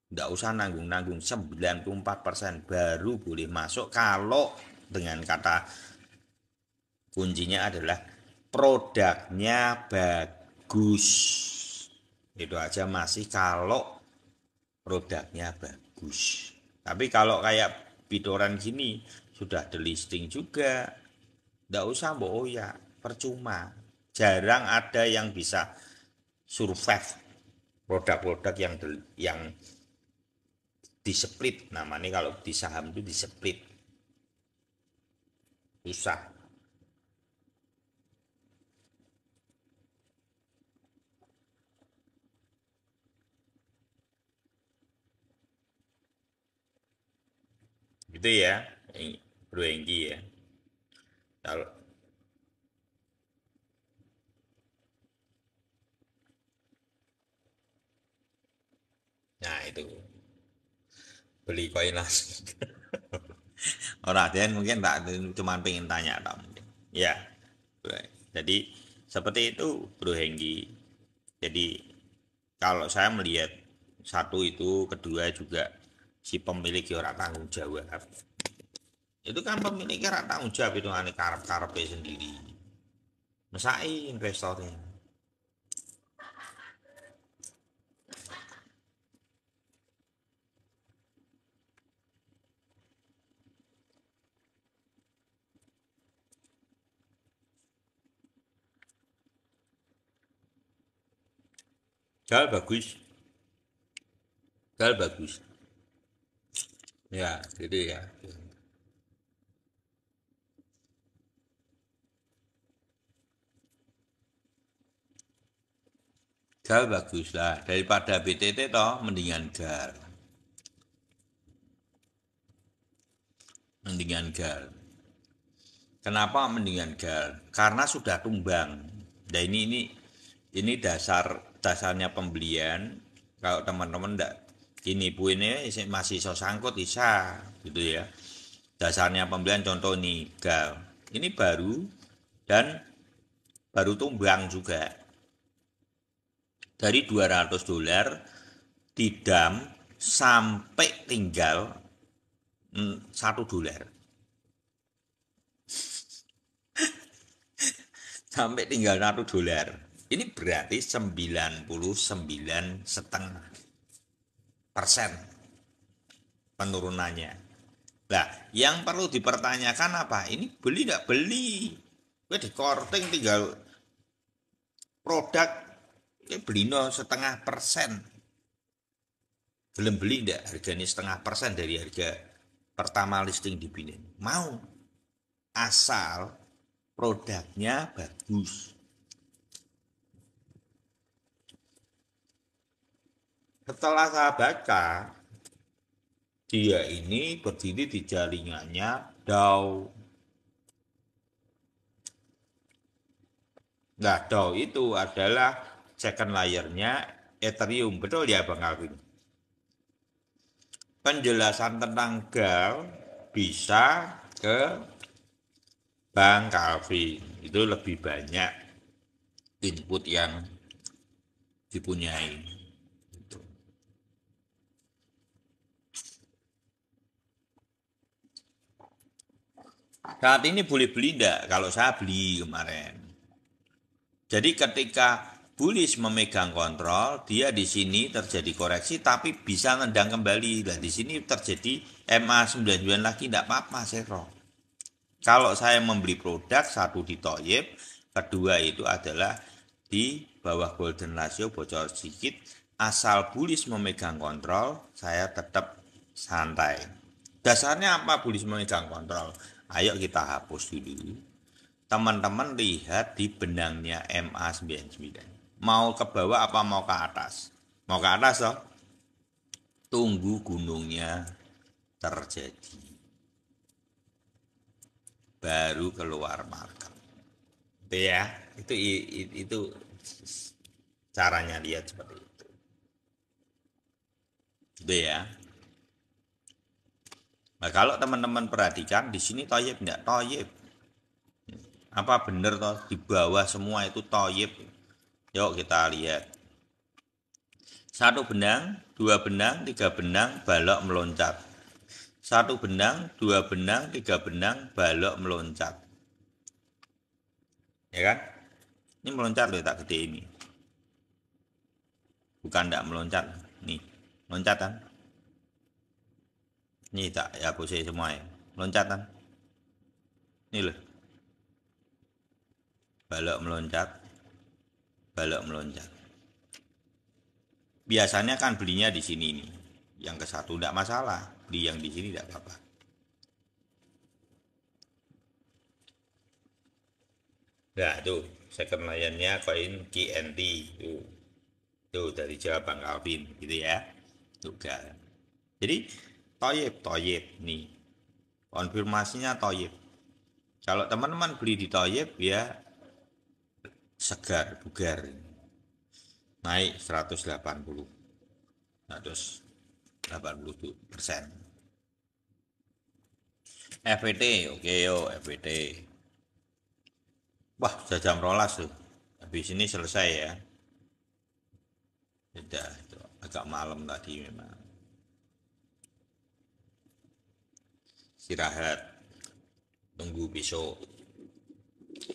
Nggak usah nanggung-nanggung 94% baru boleh masuk kalau dengan kata kuncinya adalah produknya bagus. Itu aja masih kalau produknya bagus. Tapi kalau kayak BitTorrent gini sudah delisting juga, nggak usah mbok ya percuma. Jarang ada yang bisa survive produk-produk yang di split namanya kalau di saham itu di split susah gitu ya Bro Enggi ya kalau nah itu beli koin langsung orang ada mungkin tak cuma pengen tanya tak mungkin ya jadi seperti itu Bro Henggi jadi kalau saya melihat satu itu kedua juga si pemilik orang tanggung jawab itu kan pemiliknya orang tanggung jawab itu aneh karep-karepnya sendiri mesai investornya gal bagus gal bagus ya gitu ya gal bagus lah daripada BTT toh mendingan gal mendingan gal kenapa mendingan gal karena sudah tumbang nah ini dasarnya pembelian kalau teman-teman enggak ini bu ini masih so sangkut bisa gitu ya dasarnya pembelian contoh nih gal ini baru dan baru tumbang juga dari $200 didam sampai tinggal $1 sampai tinggal $1 ini berarti 99,5% penurunannya nah yang perlu dipertanyakan apa ini beli nggak beli gue di korting tinggal produk ini beli 0,5% Belum beli enggak? Harganya 0,5% dari harga pertama listing di Binden. Mau. Asal produknya bagus. Setelah saya baca, dia ini berdiri di jaringannya Dow. Nah, Dow itu adalah second layernya Ethereum. Betul ya Bang Alvin? Penjelasan tentang GAL bisa ke Bang Calvin. Itu lebih banyak input yang dipunyai. Saat ini boleh beli enggak? Kalau saya beli kemarin. Jadi ketika bullish memegang kontrol, dia di sini terjadi koreksi tapi bisa nendang kembali. Nah, di sini terjadi MA99 lagi enggak apa-apa, Sero. Kalau saya membeli produk, satu di Toyib, kedua itu adalah di bawah golden ratio bocor sedikit, asal bullish memegang kontrol, saya tetap santai. Dasarnya apa bullish memegang kontrol? Ayo kita hapus dulu. Teman-teman lihat di benangnya MA99. Mau ke bawah apa mau ke atas? Mau ke atas toh? Tunggu gunungnya terjadi. Baru keluar market. Itu ya, itu caranya lihat seperti itu. Itu ya. Nah, kalau teman-teman perhatikan di sini toyib enggak? Toyib. Apa benar toh di bawah semua itu toyib? Yuk kita lihat. Satu benang, dua benang, tiga benang, balok meloncat. Satu benang, dua benang, tiga benang, balok meloncat. Ya kan? Ini meloncat loh tak gede ini. Bukan tidak meloncat. Nih, meloncat kan? Ini tak ya posisi semua ya. Meloncat kan? Ini loh. Balok meloncat. Balok meloncat. Biasanya kan belinya di sini nih. Yang ke satu tidak masalah. Beli yang di sini tidak apa-apa. Nah tuh, second layernya koin KNT. Tuh dari Jawa Bang Alvin gitu ya. Juga. Jadi toyib nih. Konfirmasinya toyib. Kalau teman-teman beli di toyib ya segar, bugar. Naik 180%. FVT, oke yo FVT. Wah, sudah jam rolas tuh. Habis ini selesai ya. Sudah, itu agak malam tadi memang. Istirahat, tunggu besok.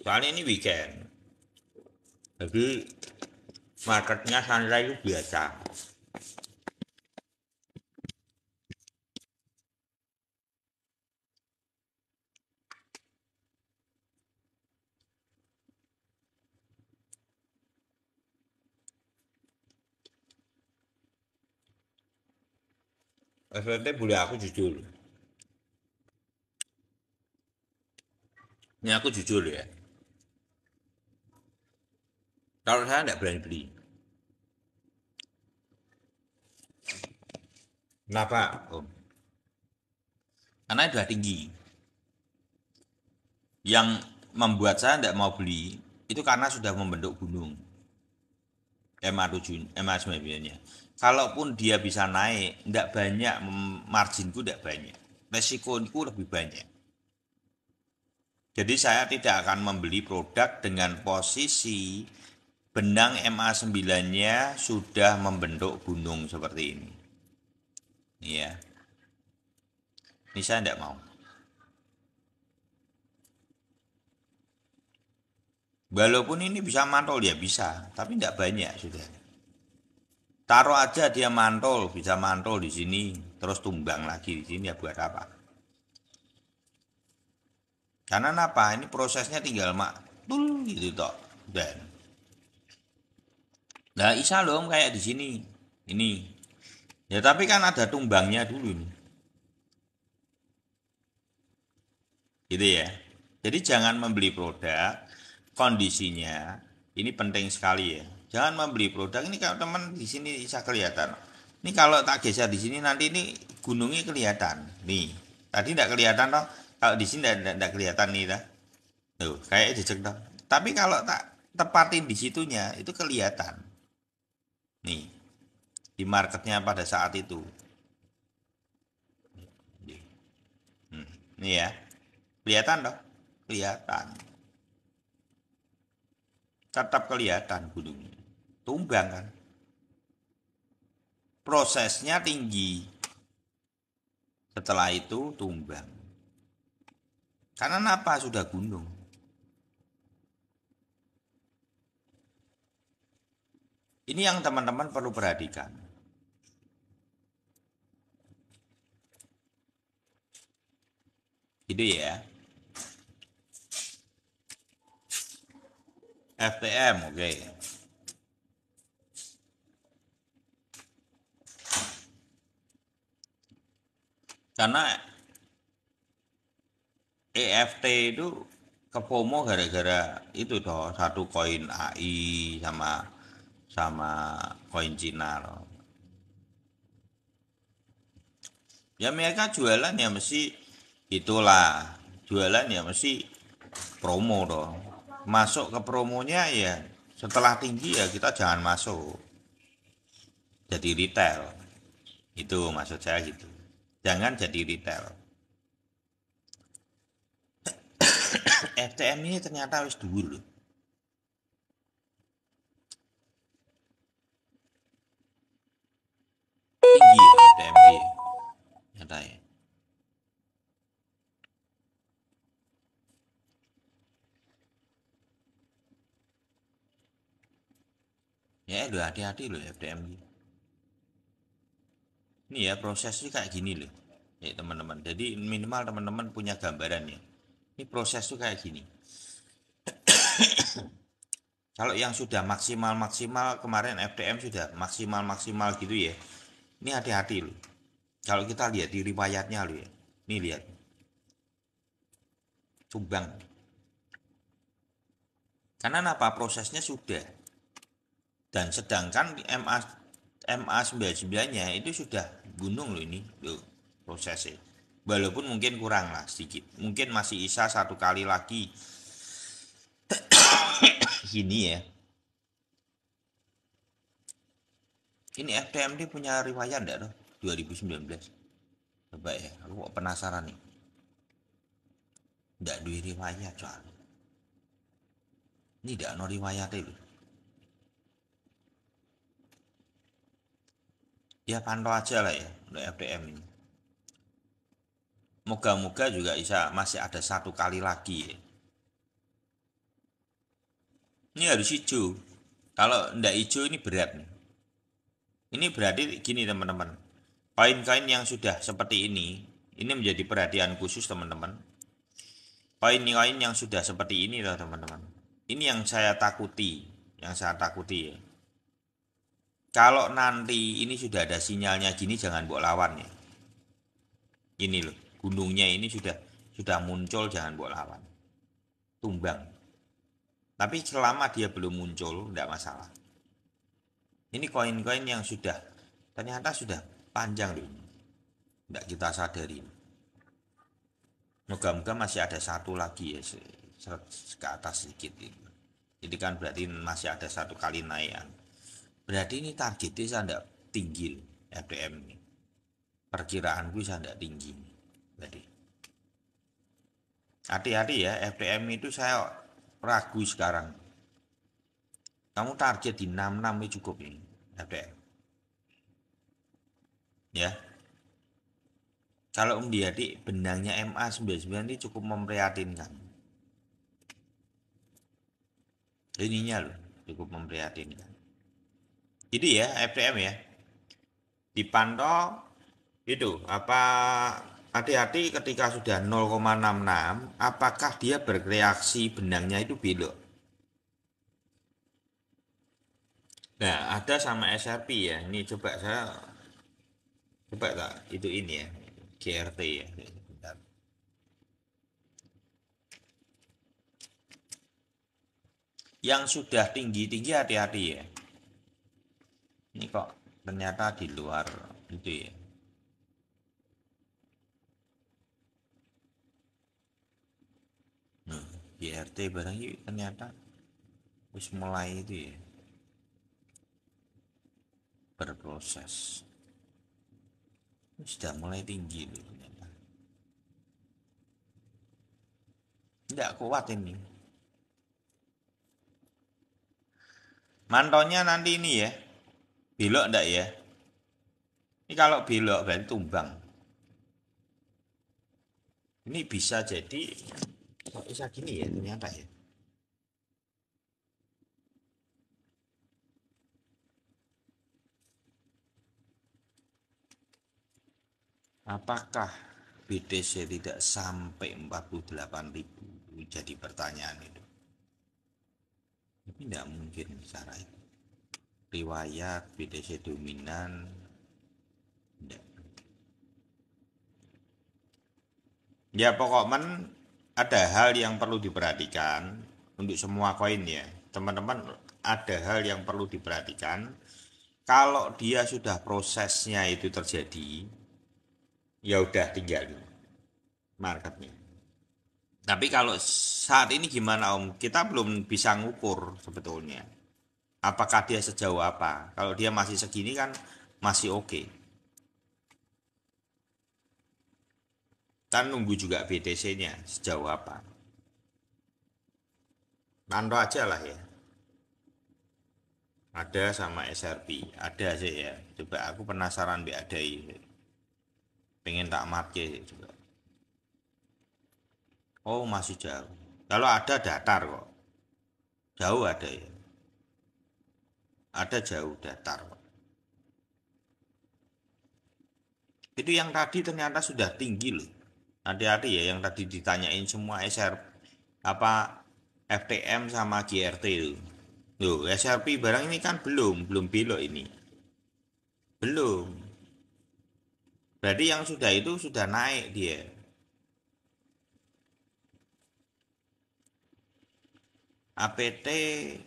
Soalnya ini weekend. Jadi marketnya sunrise itu biasa. SPT boleh aku jujur. Ini aku jujur ya. Kalau saya tidak berani beli. Kenapa? Om? Karena sudah tinggi. Yang membuat saya tidak mau beli itu karena sudah membentuk gunung. MA7, MA9-nya. Kalaupun dia bisa naik, tidak banyak, marginku tidak banyak. Resikoku lebih banyak. Jadi saya tidak akan membeli produk dengan posisi benang MA9-nya sudah membentuk gunung seperti ini. Iya. Ini saya tidak mau. Walaupun ini bisa mantul ya bisa, tapi tidak banyak sudah. Taruh aja dia mantul, bisa mantul di sini, terus tumbang lagi di sini ya buat apa? Karena apa? Ini prosesnya tinggal tul gitu toh. Dan nah isa loh kayak di sini. Ini Ya tapi kan ada tumbangnya dulu nih. Gitu ya. Jadi jangan membeli produk kondisinya ini penting sekali ya. Jangan membeli produk ini kalau teman di sini bisa kelihatan. Ini kalau tak geser di sini nanti ini gunungnya kelihatan. Nih, tadi tidak kelihatan toh. Kalau di sini tidak kelihatan nih dah. Tuh, kayak jejak toh. Tapi kalau tak tepatin di situnya itu kelihatan. Nih, di marketnya pada saat itu. Hmm, Nih ya, kelihatan toh? Kelihatan. Tetap kelihatan gunungnya. Tumbang kan. Prosesnya tinggi. Setelah itu tumbang. Karena apa? Sudah gunung. Ini yang teman-teman perlu perhatikan. Gitu ya. FTM, oke. Karena EFT itu ke FOMO gara-gara itu toh satu koin AI sama sama koin Cina loh. Ya mereka jualan ya mesti itulah. Jualan ya mesti promo dong. Masuk ke promonya ya setelah tinggi ya kita jangan masuk. Jadi retail. Itu maksud saya gitu. Jangan jadi retail. FTM ini ternyata wis dhuwur loh. Tinggi ya FTM ini. Nyata ya. Ya udah hati-hati loh FTM ini. Ini ya prosesnya kayak gini loh. Ya teman-teman. Jadi minimal teman-teman punya gambaran ya. Ini proses tuh kayak gini. Kalau yang sudah maksimal-maksimal kemarin FTM sudah maksimal-maksimal gitu ya. Ini hati-hati loh. Kalau kita lihat di riwayatnya loh ya. Ini lihat. Sumbang. Karena apa? Prosesnya sudah. Dan sedangkan MA 99-nya itu sudah gunung loh ini. Loh, prosesnya. Walaupun mungkin kurang lah sedikit. Mungkin masih bisa satu kali lagi gini ya. Ini FTMD punya riwayat enggak tuh 2019? Coba ya, aku kok penasaran nih. Enggak duwe riwayat soalnya. Ini enggak no riwayat itu. Ya pantau aja lah ya untuk FTM ini. Moga-moga juga bisa masih ada satu kali lagi ya. Ini harus hijau. Kalau enggak hijau ini berat nih. Ini berarti gini teman-teman. Koin-koin yang sudah seperti ini menjadi perhatian khusus teman-teman. Koin-koin yang sudah seperti ini loh teman-teman. Ini yang saya takuti, ya. Kalau nanti ini sudah ada sinyalnya gini jangan buat lawan ya. Ini loh, gunungnya ini sudah muncul jangan buat lawan. Tumbang. Tapi selama dia belum muncul tidak masalah. Ini koin-koin yang sudah ternyata sudah panjang loh ini. Tidak kita sadari. Moga-moga masih ada satu lagi ya ke atas sedikit ini. Jadi kan berarti masih ada satu kali naik. Berarti ini targetnya saya tidak tinggi FDM ini. Perkiraan gue saya tidak tinggi. Berarti hati-hati ya FDM itu saya ragu sekarang. Kamu target di 66 ini cukup ini FDM. Ya. Kalau menjadi benangnya MA 99 ini cukup memprihatinkan. Ininya loh cukup memprihatinkan. Jadi ya FDM ya dipantau itu apa hati-hati ketika sudah 0,66 apakah dia bereaksi benangnya itu belok. Nah ada sama SRP ya ini coba saya Coba tak itu ini ya, GRT ya. Bentar. Yang sudah tinggi-tinggi hati-hati ya. Ini kok ternyata di luar itu ya. Nah, GRT barang ini ternyata harus mulai itu ya, berproses. Ini sudah mulai tinggi loh ternyata. Tidak kuat ini. Mantonya nanti ini ya, belok enggak ya? Ini kalau belok berarti tumbang. Ini bisa jadi kok bisa gini ya ternyata ya. Apakah BTC tidak sampai 48.000? Jadi pertanyaan itu. Tapi tidak mungkin cara itu. Riwayat BTC dominan tidak. Ya pokoknya ada hal yang perlu diperhatikan untuk semua koin ya. Teman-teman ada hal yang perlu diperhatikan. Kalau dia sudah prosesnya itu terjadi, ya udah tinggal marketnya. Tapi kalau saat ini gimana Om? Kita belum bisa ngukur sebetulnya. Apakah dia sejauh apa? Kalau dia masih segini kan masih oke. Kan nunggu juga BTC-nya sejauh apa. Nando aja lah ya. Ada sama SRP. Ada sih ya. Coba aku penasaran bi ada ini. Pengen tak marke juga. Oh masih jauh. Kalau ada datar kok. Jauh ada ya. Ada jauh datar kok. Itu yang tadi ternyata sudah tinggi loh. Hati-hati ya yang tadi ditanyain semua SR apa FTM sama GRT itu. Loh, SRP barang ini kan belum belok ini. Belum. Berarti yang sudah itu sudah naik dia. APT,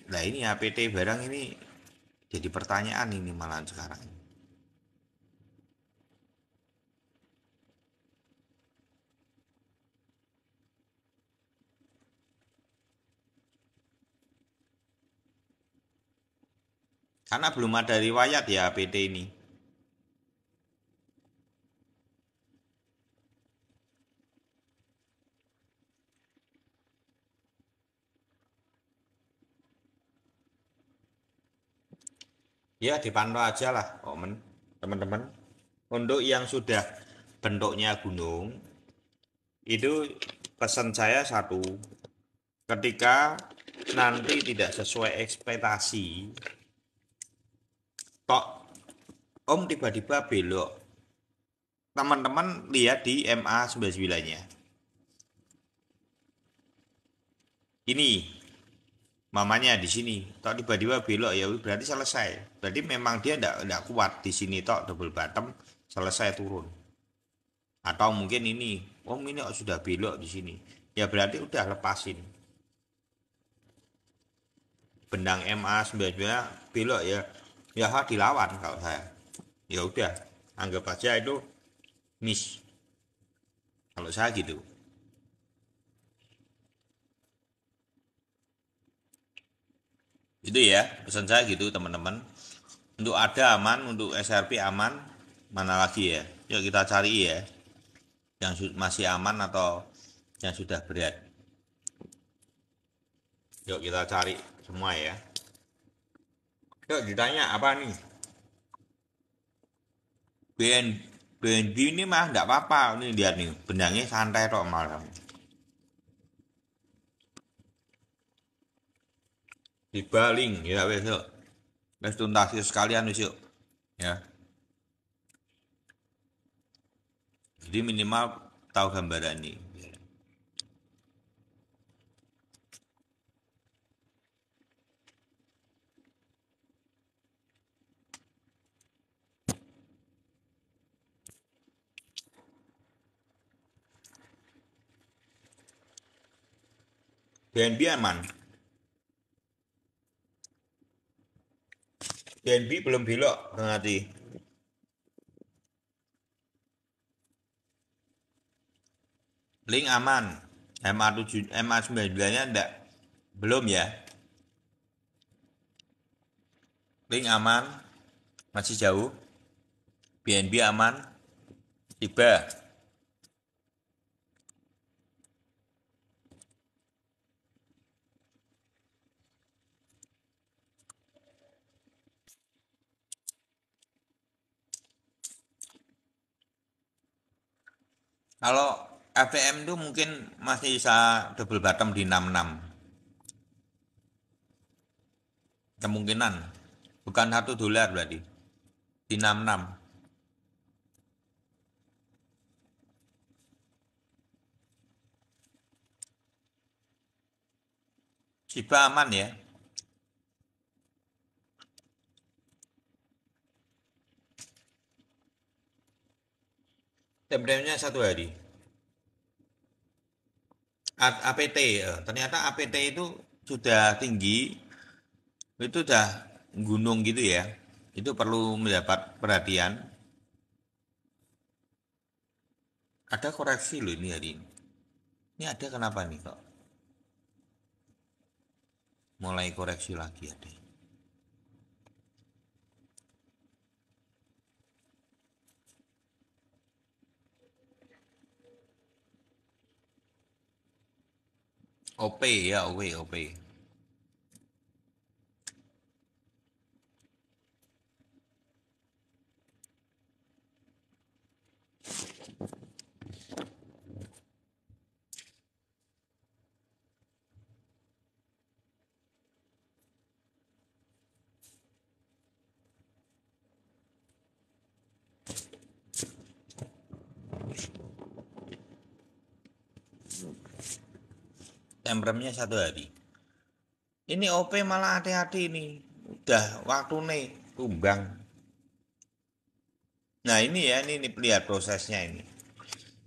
nah ini APT barang ini jadi pertanyaan ini malahan sekarang. Karena belum ada riwayat ya APT ini. Ya dipantau aja lah, teman-teman. Untuk yang sudah bentuknya gunung, itu pesan saya satu, ketika nanti tidak sesuai ekspektasi, tok Om tiba-tiba belok, teman-teman lihat di MA99-nya. Ini mamanya di sini, tok tiba-tiba belok ya berarti selesai. Berarti memang dia tidak kuat di sini tok double bottom selesai turun. Atau mungkin ini, Om ini sudah belok di sini. Ya berarti udah lepasin. Benang MA99 belok ya. Ya dilawan kalau saya. Ya udah, anggap aja itu miss. Kalau saya gitu. Itu ya, pesan saya gitu teman-teman. Untuk ada aman, untuk SRP aman, mana lagi ya? Yuk kita cari ya, yang masih aman atau yang sudah berat. Yuk kita cari semua ya. Yuk ditanya apa nih? BN, BNB ini mah enggak apa-apa. Ini lihat nih, benangnya santai kok malah. Dibaling ya wes yuk. Wes tuntas sekalian wes yuk. Ya. Jadi minimal tahu gambaran ini. BNB aman. BNB belum belok, hati. Link aman. MA7, MA9-nya enggak. Belum ya. Link aman. Masih jauh. BNB aman. Tiba. Kalau FTM itu mungkin masih bisa double bottom di 66. Kemungkinan. Bukan $1 berarti. Di 66. Shiba aman ya. Temperenya 1 hari. APT, ternyata APT itu sudah tinggi, itu udah gunung gitu ya. Itu perlu mendapat perhatian. Ada koreksi loh ini hari ini. Ini ada kenapa nih kok? Mulai koreksi lagi ada. OP ya, OP. Tempernya 1 hari. Ini OP malah hati-hati nih. Udah waktu nih tumbang. Nah ini ya, ini lihat prosesnya ini.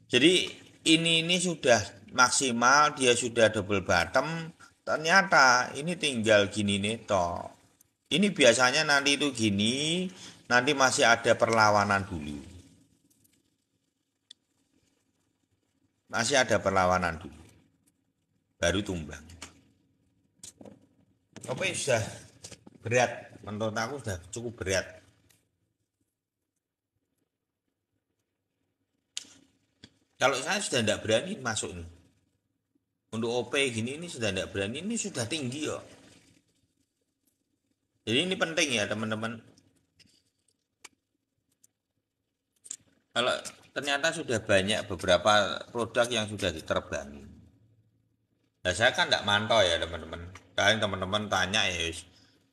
Jadi ini sudah maksimal, dia sudah double bottom. Ternyata ini tinggal gini nih toh. Ini biasanya nanti itu gini, nanti masih ada perlawanan dulu. Masih ada perlawanan dulu. Baru tumbang. Apa sudah berat? Menurut aku sudah cukup berat. Kalau saya sudah tidak berani masuk nih. Untuk OP gini ini sudah tidak berani, ini sudah tinggi kok. Jadi ini penting ya teman-teman. Kalau ternyata sudah banyak beberapa produk yang sudah diterbangi. Nah saya kan tidak mantau ya teman-teman. Kalian teman-teman tanya ya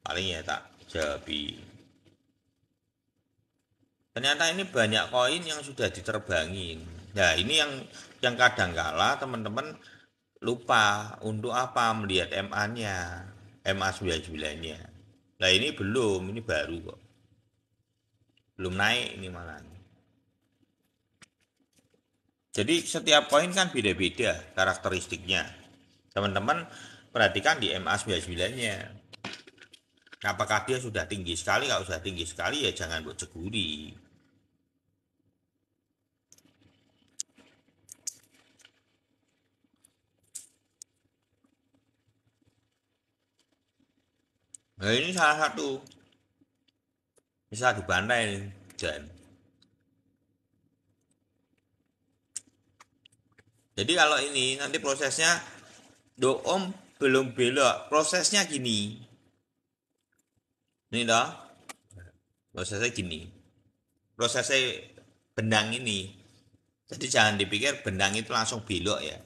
paling ya tak jawab. Ternyata ini banyak koin yang sudah diterbangin. Nah ini yang kadang kala teman-teman lupa untuk apa melihat MA-nya, MA99-nya. Nah ini belum, ini baru kok. Belum naik ini malah. Jadi setiap koin kan beda-beda karakteristiknya. Teman-teman perhatikan di MA99-nya. Apakah dia sudah tinggi sekali? Kalau sudah tinggi sekali ya jangan buat ceguri. Nah ini salah satu bisa dibantai dan jadi kalau ini nanti prosesnya doom belum belok, prosesnya gini. Ini toh, prosesnya gini. Prosesnya benang ini. Jadi jangan dipikir benang itu langsung belok ya.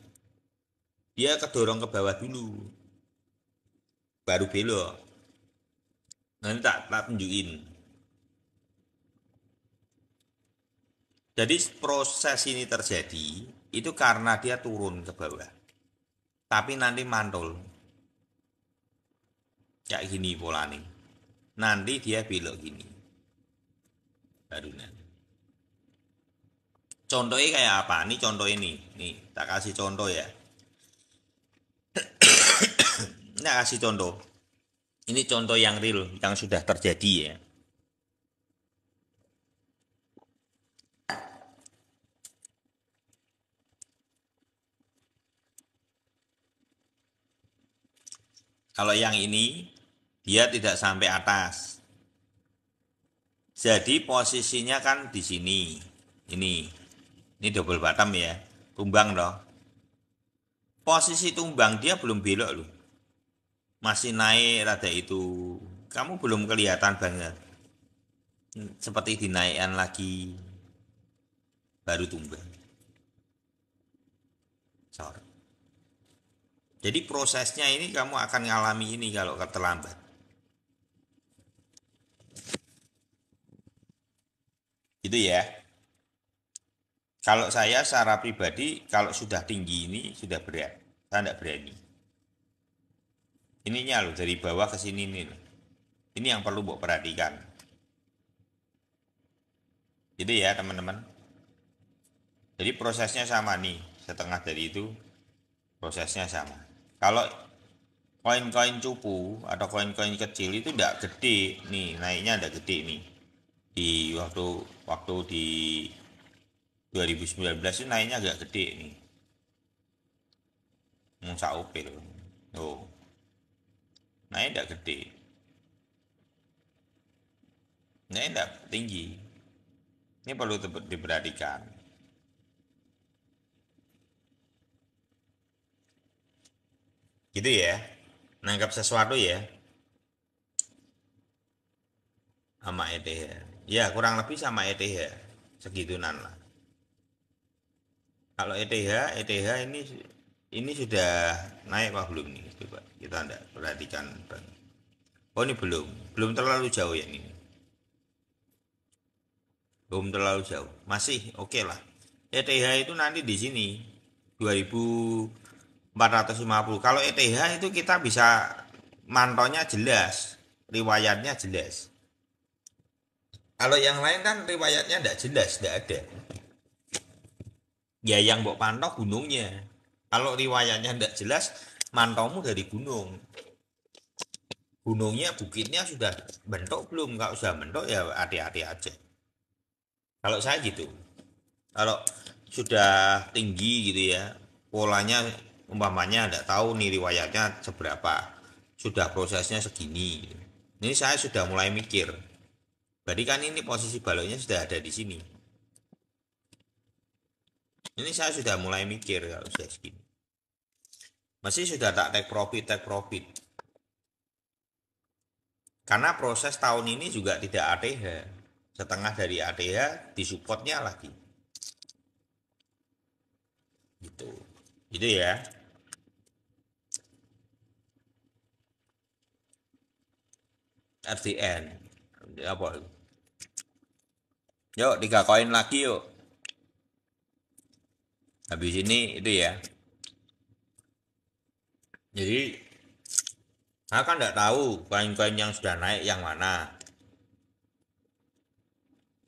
Dia kedorong ke bawah dulu. Baru belok. Nanti tak tunjukin. Jadi proses ini terjadi itu karena dia turun ke bawah. Tapi nanti mantul. Kayak gini pola nih. Nanti dia belok gini. Baru nanti. Contohnya kayak apa? Ini contoh ini. Nih, tak kasih contoh ya. Nah, kasih contoh. Ini contoh yang real, yang sudah terjadi ya. Kalau yang ini, dia tidak sampai atas. Jadi posisinya kan di sini. Ini double bottom ya. Tumbang dong. Posisi tumbang dia belum belok loh. Masih naik rada itu. Kamu belum kelihatan banget. Seperti dinaikkan lagi. Baru tumbang. Sorry. Jadi prosesnya ini kamu akan ngalami ini kalau terlambat. Gitu ya. Kalau saya secara pribadi, kalau sudah tinggi ini sudah berat. Saya tidak berani. Ininya loh, dari bawah ke sini nih loh. Ini yang perlu Mbok perhatikan. Gitu ya teman-teman. Jadi prosesnya sama nih. Setengah dari itu prosesnya sama. Kalau koin-koin cupu atau koin-koin kecil itu tidak gede nih, naiknya tidak gede nih. Di waktu waktu di 2019 itu naiknya agak gede nih. Musa opil. Oh, naik tidak gede. Naik tidak tinggi. Ini perlu diperhatikan. Gitu ya. Nangkap sesuatu ya sama ETH. Ya, kurang lebih sama ETH. Segitunan lah. Kalau ETH ini sudah naik apa belum nih? Coba kita anda perhatikan, Bang. Oh, ini belum terlalu jauh ya ini. Belum terlalu jauh. Masih oke okay lah. ETH itu nanti di sini 2450. Kalau ETH itu kita bisa mantonya jelas, riwayatnya jelas. Kalau yang lain kan riwayatnya tidak jelas, tidak ada. Ya yang mbok pantau gunungnya. Kalau riwayatnya tidak jelas, mantaumu dari gunung. Gunungnya, bukitnya sudah bentuk belum? Kalau sudah bentuk ya hati-hati aja. Kalau saya gitu. Kalau sudah tinggi gitu ya, polanya umpamanya tidak tahu nih riwayatnya seberapa. Sudah prosesnya segini. Ini saya sudah mulai mikir. Berarti kan ini posisi baloknya sudah ada di sini. Ini saya sudah mulai mikir kalau sudah segini. Masih sudah tak take profit. Karena proses tahun ini juga tidak ATH. Setengah dari ATH disupportnya lagi. Gitu. Gitu ya. RTN. Apa? Yuk, 3 koin lagi yuk. Habis ini itu ya. Jadi, saya kan tidak tahu koin-koin yang sudah naik yang mana.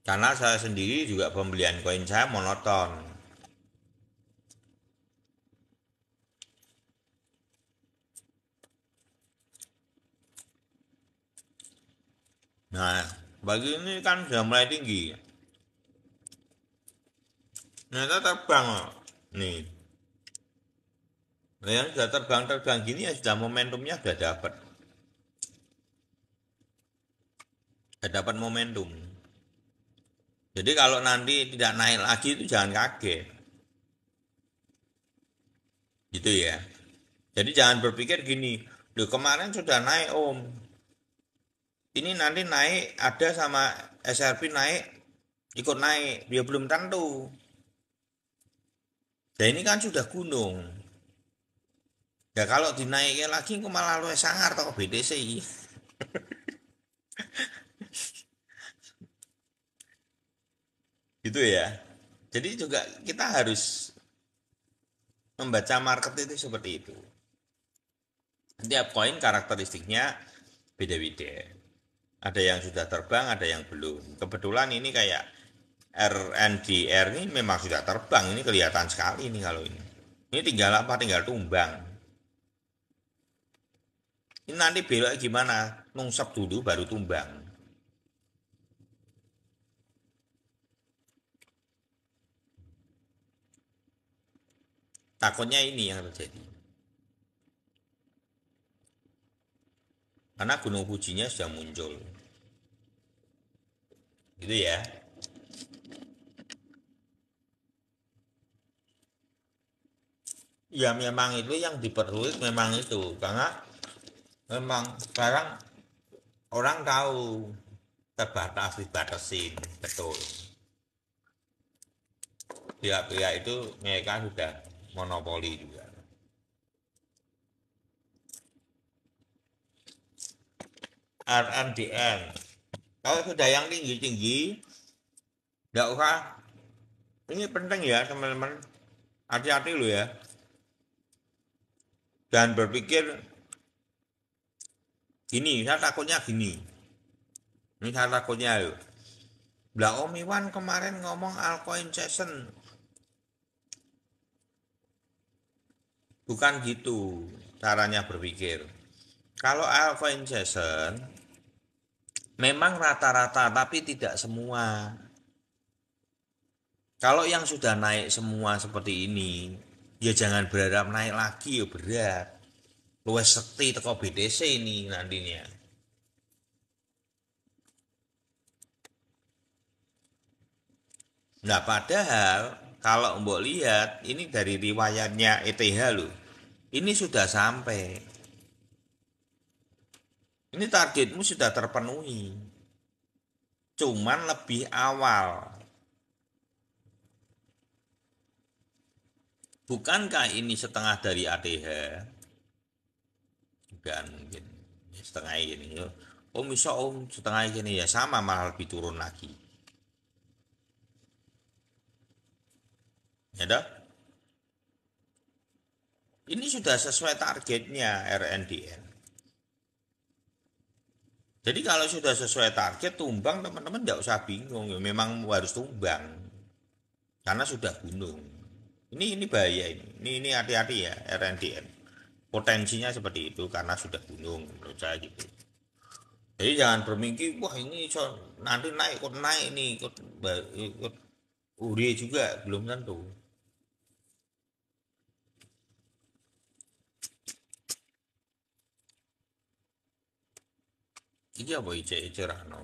Karena saya sendiri juga pembelian koin saya monoton. Nah, bagi ini kan sudah mulai tinggi. Ternyata terbang. Nih. Nah, yang sudah terbang-terbang gini ya sudah momentumnya sudah dapat. Sudah dapat momentum. Jadi kalau nanti tidak naik lagi itu jangan kaget. Gitu ya. Jadi jangan berpikir gini, loh kemarin sudah naik om. Ini nanti naik ada sama SRP naik, ikut naik. Dia belum tentu. Dan ini kan sudah gunung. Ya kalau dinaikkan lagi kok malah lu sangar atau BTC. Gitu ya. Jadi juga kita harus membaca market itu seperti itu. Setiap koin karakteristiknya beda-beda. Ada yang sudah terbang, ada yang belum. Kebetulan ini kayak RNDR ini memang sudah terbang. Ini kelihatan sekali ini kalau ini. Ini tinggal apa? Tinggal tumbang. Ini nanti belok gimana? Nungsep dulu baru tumbang. Takutnya ini yang terjadi. Karena Gunung Fujinya sudah muncul. Gitu ya. Ya memang itu yang diperlukan memang itu. Karena memang sekarang orang tahu terbatas dibatasin. Betul. Pihak-pihak itu mereka sudah monopoli juga. RMDN. Kalau sudah yang tinggi-tinggi, nggak usah. Ini penting ya teman-teman. Hati-hati loh ya. Dan berpikir gini, saya takutnya gini. Ini saya takutnya loh. Lah Om Iwan kemarin ngomong altcoin session. Bukan gitu caranya berpikir. Kalau altcoin session memang rata-rata tapi tidak semua. Kalau yang sudah naik semua seperti ini, ya jangan berharap naik lagi ya berat. Luwes sekti teko BTC ini nantinya. Nah padahal kalau mbok lihat ini dari riwayatnya ETH loh. Ini sudah sampai. Ini targetmu sudah terpenuhi. Cuman lebih awal. Bukankah ini setengah dari ATH? Bukan mungkin. Ya, setengah ini. Oh bisa om setengah ini ya sama malah lebih turun lagi. Ya dah. Ini sudah sesuai targetnya RNDN. Jadi kalau sudah sesuai target tumbang teman-teman nggak usah bingung. Ya, memang harus tumbang karena sudah gunung. Ini bahaya ini. Ini hati-hati ya RNDN. Potensinya seperti itu karena sudah gunung menurut saya gitu. Jadi jangan bermimpi wah ini nanti naik ikut naik nih ikut URI juga belum tentu. Iki apa IC Rano?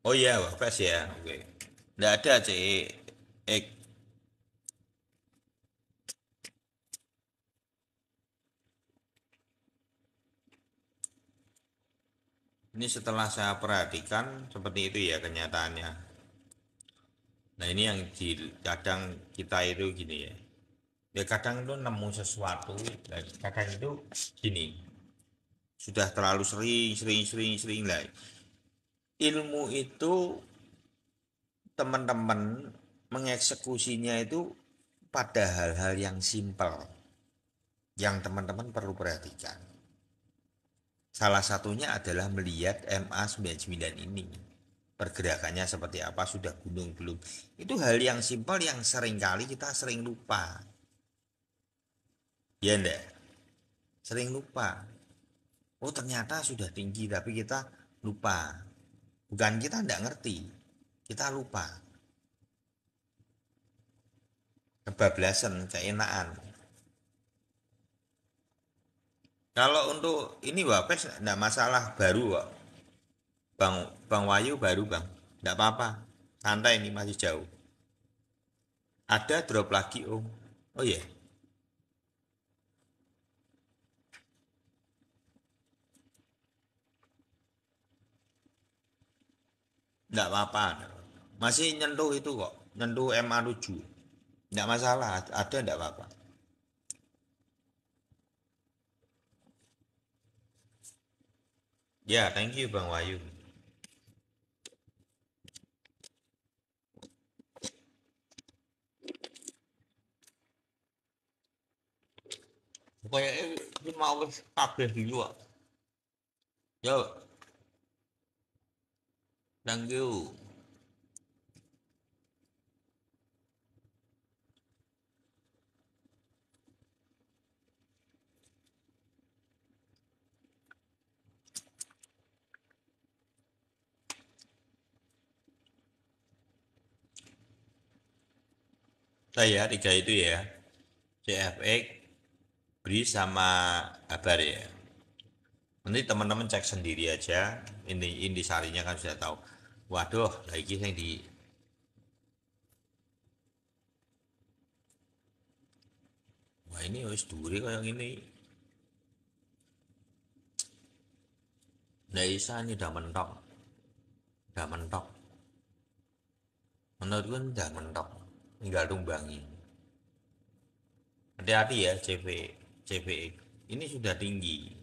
Oh iya, Wapres ya. Oke. Nggak ada X. Ini setelah saya perhatikan seperti itu ya kenyataannya. Nah ini yang kadang kita itu gini ya. Ya kadang itu nemu sesuatu, dan kadang itu gini. Sudah terlalu sering lah. Ilmu itu teman-teman mengeksekusinya itu pada hal-hal yang simpel yang teman-teman perlu perhatikan. Salah satunya adalah melihat MA99 ini. Pergerakannya seperti apa, sudah gunung belum. Itu hal yang simpel yang sering kali kita sering lupa. Ya enggak? Sering lupa. Oh ternyata sudah tinggi tapi kita lupa. Bukan kita enggak ngerti. Kita lupa. Kebablasan, keenaan. Kalau untuk ini Wapes enggak masalah baru kok. Bang Wayu baru bang. Enggak apa-apa. Santai ini masih jauh. Ada drop lagi om. Oh iya. Yeah. Enggak apa-apa. Masih nyentuh itu kok. Nyentuh MA7. Enggak masalah. Ada enggak apa-apa. Ya, thank you Bang Wayu. Pokoknya ini mau kabeh dulu kok. Yo, thank you. saya 3 itu ya, CFX, BRI sama Habar ya. Nanti teman-teman cek sendiri aja, ini intisarinya kan sudah tahu. Waduh, lagi yang di wah ini wis duri kayak gini. Nggak bisa nih udah mentok. Udah mentok. Menurut gue udah mentok. Tinggal tumbangin. Hati-hati ya CVX. Ini sudah tinggi.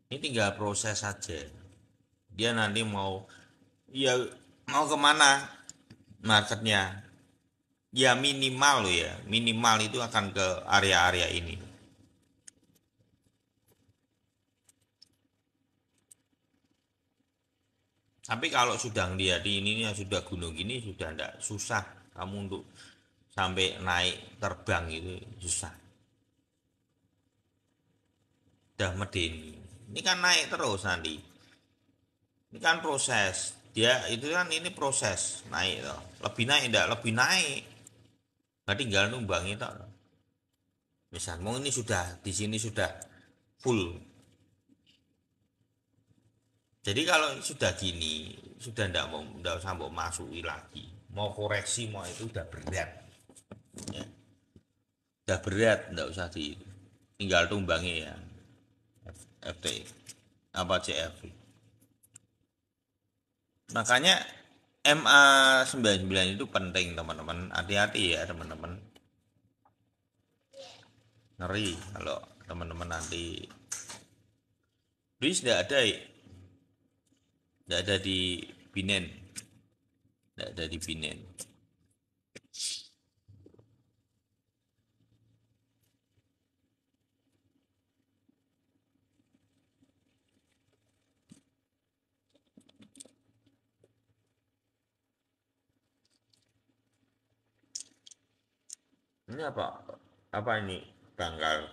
Ini tinggal proses saja. Dia nanti mau ya mau kemana marketnya? Ya minimal loh ya. Minimal itu akan ke area-area ini. Tapi kalau sudah lihat ini sudah gunung gini sudah tidak susah kamu untuk sampai naik terbang itu susah. Udah medeni. Ini kan naik terus nanti. Ini kan proses. Dia itu kan ini proses naik toh. Lebih naik enggak? Lebih naik. Nah, tinggal numbang itu. Misal mau ini sudah di sini sudah full. Jadi kalau sudah gini, sudah enggak usah mau masuki lagi. Mau koreksi mau itu udah berat. Ya. Udah berat, enggak usah di tinggal tumbangi ya. FT apa CF. Makanya MA99 itu penting teman-teman. Hati-hati ya teman-teman. Ngeri kalau teman-teman nanti bis tidak ada ya. Tidak ada di Binen. Tidak ada di Binen. Ini apa? Apa ini tanggal?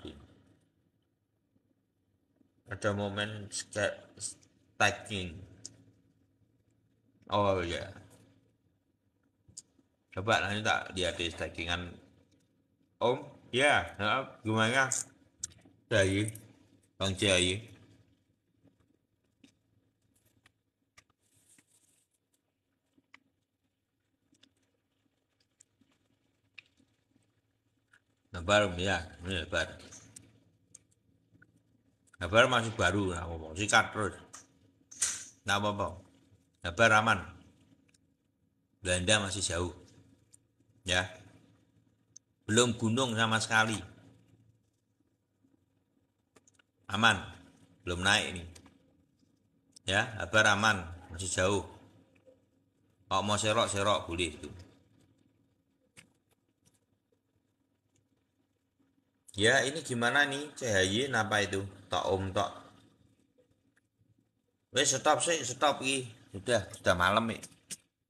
Ada momen stacking. Oh ya. Coba nanti tak lihat di stackingan. Om, ya, gimana? Dari Bang Jai. Kabar ya, ini kabar. Kabar masih baru, nah, ngomong sikat terus. Nah apa-apa. Kabar aman. Belanda masih jauh. Ya, belum gunung sama sekali. Aman, belum naik ini. Ya, kabar aman, masih jauh. Kalau mau serok boleh itu. Ya, ini gimana nih CHY apa itu? Tok om tok. Wes stop sih, stop iki. Sudah malam nih.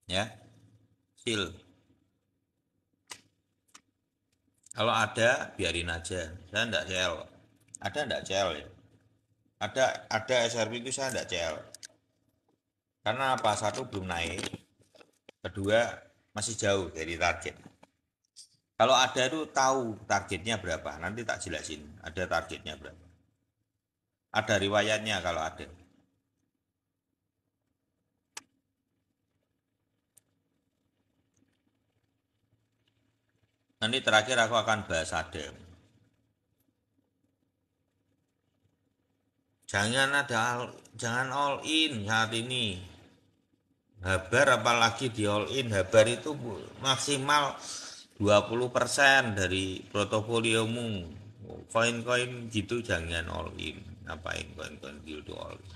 Ya, sil. Kalau ada biarin aja. Saya enggak CL. Ada enggak CL ya? Ada SRP itu saya enggak CL. Karena apa? Satu belum naik. Kedua masih jauh dari target. Kalau ada itu tahu targetnya berapa. Nanti tak jelasin. Ada targetnya berapa. Ada riwayatnya kalau ada. Nanti terakhir aku akan bahas adem. Jangan all in saat ini. Habar apalagi di all in. Habar itu maksimal 20% dari portofoliomu. Koin-koin gitu jangan all in. Ngapain koin-koin gitu all in.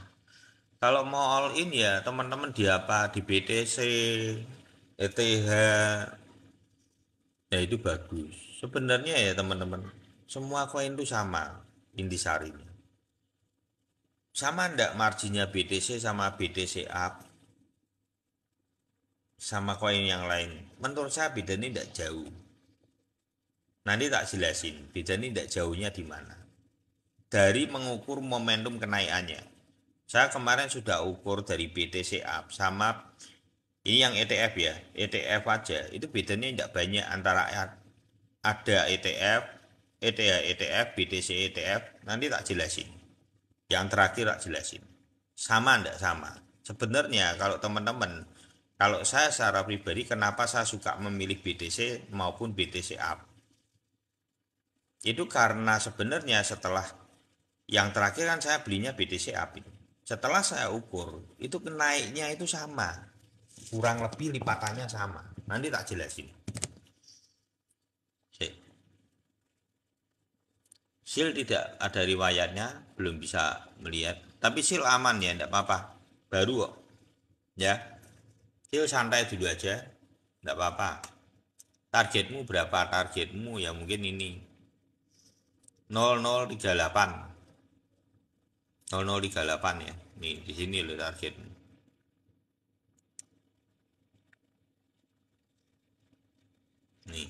Kalau mau all in ya teman-teman di apa? Di BTC, ETH. Ya itu bagus. Sebenarnya ya teman-teman. Semua koin itu sama intisarinya. Sama enggak marginnya BTC sama BTC up sama koin yang lain? Menurut saya bedanya enggak jauh. Nanti tak jelasin bedanya enggak jauhnya di mana. Dari mengukur momentum kenaikannya. Saya kemarin sudah ukur dari BTC up sama ini yang ETF ya, ETF aja itu bedanya enggak banyak antara ada ETF, ETH ETF, BTC ETF, nanti tak jelasin. Yang terakhir tak jelasin. Sama enggak sama? Sebenarnya kalau teman-teman, kalau saya secara pribadi kenapa saya suka memilih BTC maupun BTC Up? Itu karena sebenarnya setelah yang terakhir kan saya belinya BTC Up itu. Setelah saya ukur, itu naiknya itu sama. Kurang lebih lipatannya sama. Nanti tak jelasin. Sik. Sil tidak ada riwayatnya, belum bisa melihat. Tapi sil aman ya, enggak apa-apa. Baru kok. Ya, sil santai dulu aja, enggak apa-apa. Targetmu berapa? Targetmu ya mungkin ini 0038. 0038 ya. Nih, di sini loh targetmu. Nih.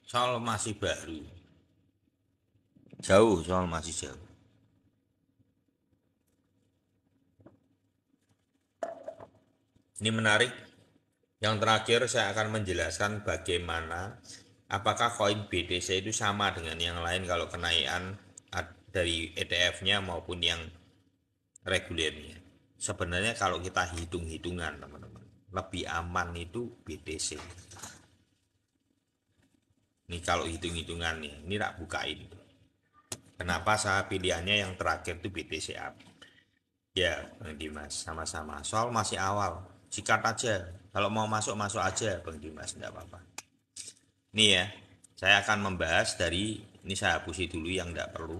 Soal masih baru. Jauh, soal masih jauh. Ini menarik. Yang terakhir saya akan menjelaskan bagaimana apakah koin BTC itu sama dengan yang lain kalau kenaikan dari ETF-nya maupun yang regulernya. Sebenarnya kalau kita hitung-hitungan teman-teman, lebih aman itu BTC. Ini kalau hitung-hitungannya, ini tak bukain. Kenapa saya pilihannya yang terakhir itu BTC Up? Ya, Bang Dimas, sama-sama. Soal masih awal, sikat aja. Kalau mau masuk, masuk aja, Bang Dimas, enggak apa-apa. Ini ya, saya akan membahas dari, ini saya hapusi dulu yang enggak perlu.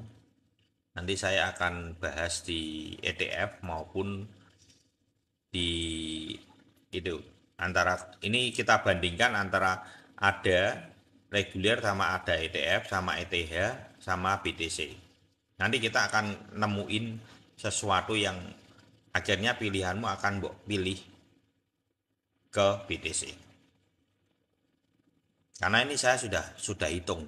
Nanti saya akan bahas di ETF maupun di itu. Antara, ini kita bandingkan antara ada reguler sama ada ETF, sama ETH, sama BTC. Nanti kita akan nemuin sesuatu yang akhirnya pilihanmu akan pilih ke BTC. Karena ini saya sudah hitung.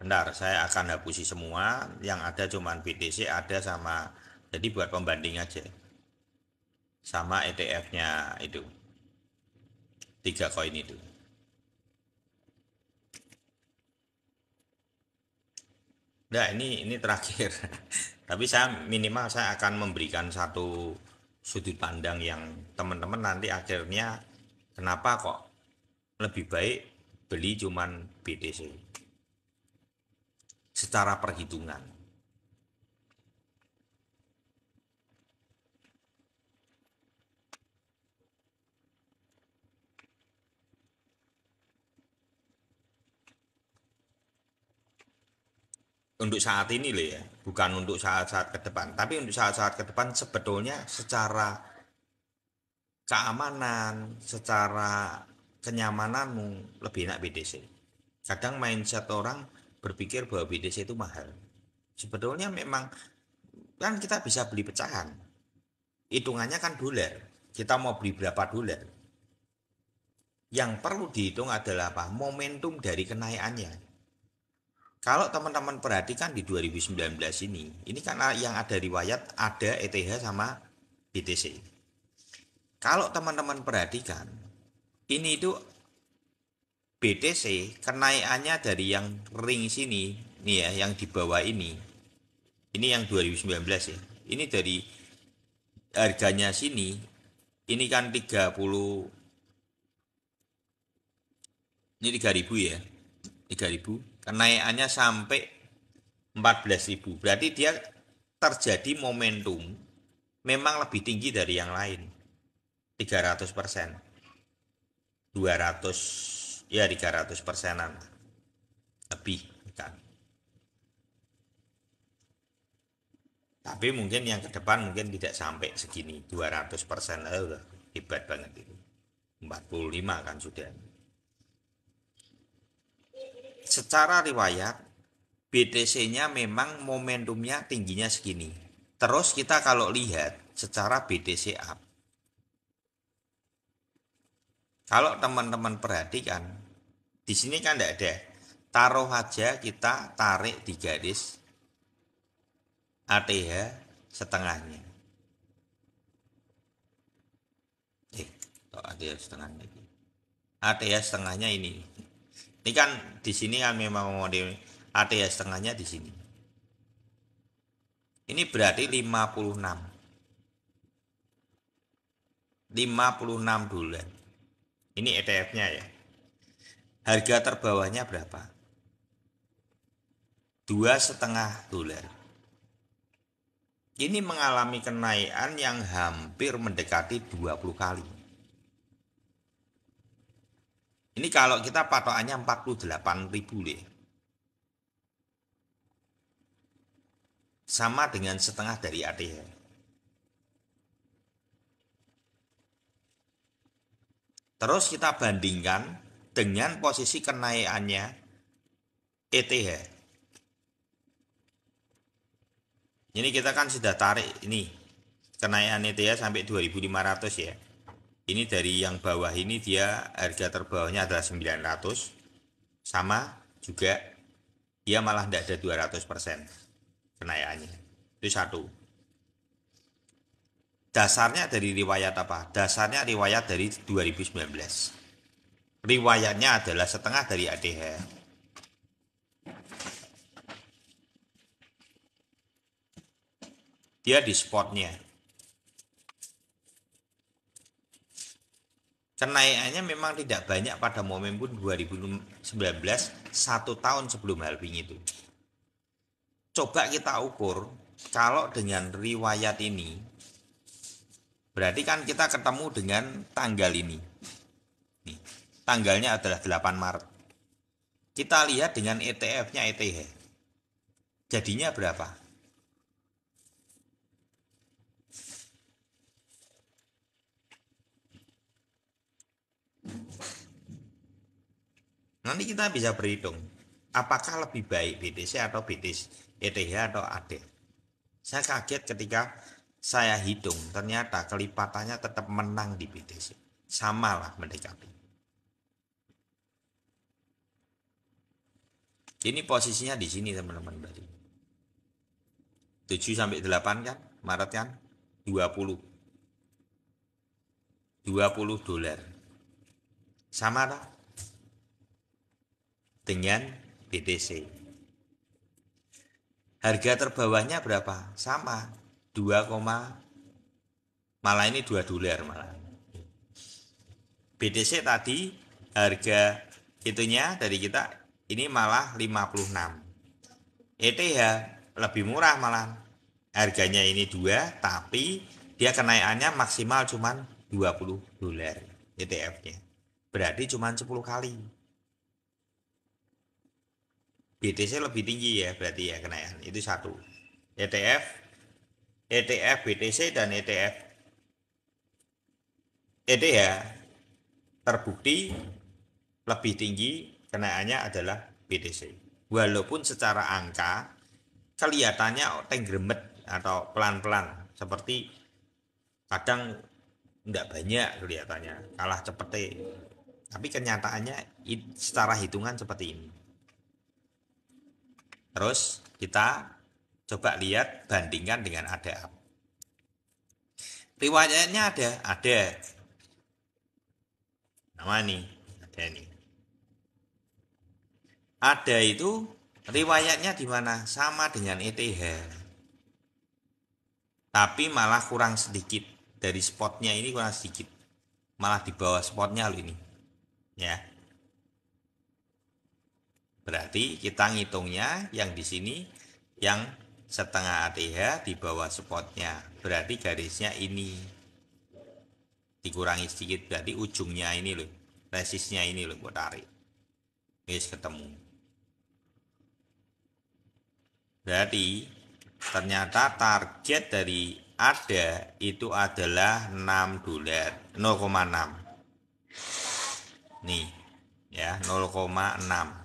Bentar, saya akan hapusi semua. Yang ada cuman BTC ada sama, jadi buat pembanding aja. Sama ETF-nya itu. 3 koin itu. Nah, ini terakhir. Tapi saya minimal saya akan memberikan satu sudut pandang yang teman-teman nanti akhirnya kenapa kok lebih baik beli cuman BTC secara perhitungan. Untuk saat ini loh ya, bukan untuk saat-saat ke depan, tapi untuk saat-saat ke depan sebetulnya secara keamanan, secara kenyamananmu lebih enak BTC. Kadang mindset orang berpikir bahwa BTC itu mahal. Sebetulnya memang kan kita bisa beli pecahan. Hitungannya kan dolar. Kita mau beli berapa dolar. Yang perlu dihitung adalah apa? Momentum dari kenaikannya. Kalau teman-teman perhatikan di 2019 ini kan yang ada riwayat ada ETH sama BTC. Kalau teman-teman perhatikan, ini itu BTC kenaikannya dari yang ring sini, nih ya, yang di bawah ini yang 2019 ya. Ini dari harganya sini, ini kan 30, ini 3.000 ya, 3.000. Kenaikannya sampai 14.000. Berarti dia terjadi momentum memang lebih tinggi dari yang lain. 300%. 200, ya 300%-an lebih kan. Tapi mungkin yang ke depan mungkin tidak sampai segini 200%. Udah hebat banget itu. 45 kan sudah. Secara riwayat BTC-nya memang momentumnya tingginya segini. Terus kita kalau lihat secara BTC up, kalau teman-teman perhatikan di sini kan tidak ada taruh aja kita tarik di garis ATH setengahnya. ATH setengahnya. ATH setengahnya ini. Ini kan di sini kan memang model ATH setengahnya di sini. Ini berarti 56. 56 dolar. Ini ETF-nya ya. Harga terbawahnya berapa? 2,5 dolar. Ini mengalami kenaikan yang hampir mendekati 20 kali. Ini kalau kita patokannya 48.000 deh. Sama dengan setengah dari ATH. Terus kita bandingkan dengan posisi kenaikannya ETH. Ini kita kan sudah tarik ini kenaikan ETH sampai 2.500 ya. Ini dari yang bawah ini dia harga terbawahnya adalah 900. Sama juga dia malah tidak ada 200% kenaikannya. Itu satu. Dasarnya dari riwayat apa? Dasarnya riwayat dari 2019. Riwayatnya adalah setengah dari ATH. Dia di spotnya. Kenaikannya memang tidak banyak pada momentum 2019, 1 tahun sebelum halving itu. Coba kita ukur, kalau dengan riwayat ini, berarti kan kita ketemu dengan tanggal ini. Nih, tanggalnya adalah 8 Maret. Kita lihat dengan ETF-nya ETH. Jadinya berapa? Nanti kita bisa berhitung apakah lebih baik BTC atau BTC, ETH atau AD. Saya kaget ketika saya hitung ternyata kelipatannya tetap menang di BTC. Sama lah mendekati. Ini posisinya di sini teman-teman berarti. 7 sampai 8 kan, Maret kan 20. 20 dolar. Sama tak? Dengan BTC. Harga terbawahnya berapa? Sama. 2, malah ini 2 dolar malah. BTC tadi harga itunya dari kita ini malah 56. ETH lebih murah malah. Harganya ini 2, tapi dia kenaikannya maksimal cuman 20 dolar ETF-nya. Berarti cuman 10 kali. BTC lebih tinggi ya berarti ya kenaikan. Itu satu. ETF BTC dan ETF ETH terbukti lebih tinggi kenaikannya adalah BTC. Walaupun secara angka kelihatannya tenggremet atau pelan-pelan seperti kadang tidak banyak kelihatannya kalah cepet. Tapi kenyataannya secara hitungan seperti ini. Terus kita coba lihat bandingkan dengan ADA. Riwayatnya ada. Nama nih, ada nih. Ada itu riwayatnya di mana? Sama dengan ETH. Tapi malah kurang sedikit. Dari spotnya ini kurang sedikit. Malah di bawah spotnya loh ini. Ya. Berarti kita ngitungnya yang di sini yang setengah ATH di bawah spotnya. Berarti garisnya ini dikurangi sedikit. Berarti ujungnya ini loh. Resistnya ini loh buat tarik. Guys ketemu. Berarti ternyata target dari ADA itu adalah 6 dolar. 0,6. Nih ya 0,6.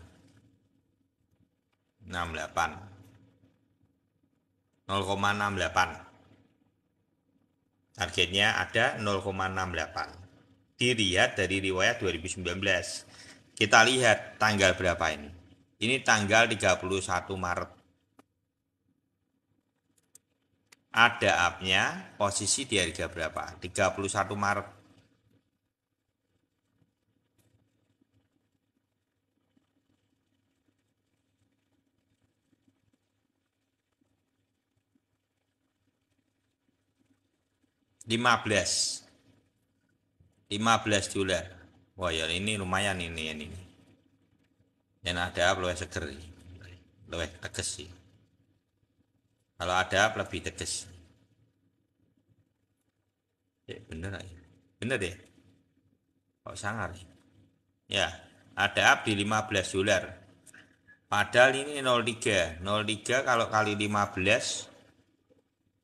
0,68. Targetnya ada 0,68. Dilihat dari riwayat 2019. Kita lihat tanggal berapa ini. Ini tanggal 31 Maret. Ada up-nya, posisi di harga berapa? 31 Maret. $15 Wah ya ini lumayan ini. Yang ada up lebih seger, lebih tegas sih. Kalau ada up lebih tegas. Bener ya? Bener ya? Kok sangar ya? Ya, ada up di $15. Padahal ini 03. 03 kalau kali 15,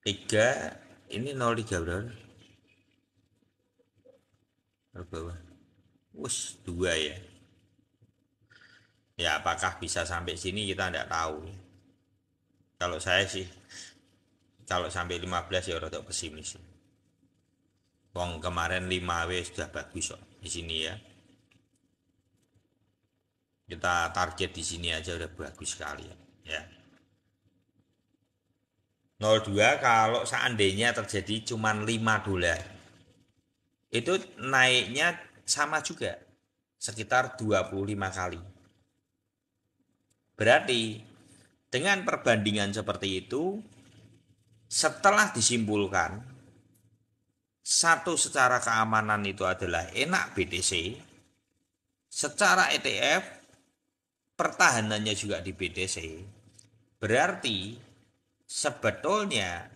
3, ini 03 berapa? Bawah. Wus, 2 ya. Ya, apakah bisa sampai sini kita tidak tahu. Kalau saya sih, kalau sampai 15 ya rada pesimis. Wong kemarin 5W sudah bagus kok di sini ya. Kita target di sini aja udah bagus sekali ya. Ya. 02 kalau seandainya terjadi cuma $5. Itu naiknya sama juga. Sekitar 25 kali. Berarti dengan perbandingan seperti itu, setelah disimpulkan, satu secara keamanan itu adalah enak BTC, secara ETF, pertahanannya juga di BTC. Berarti sebetulnya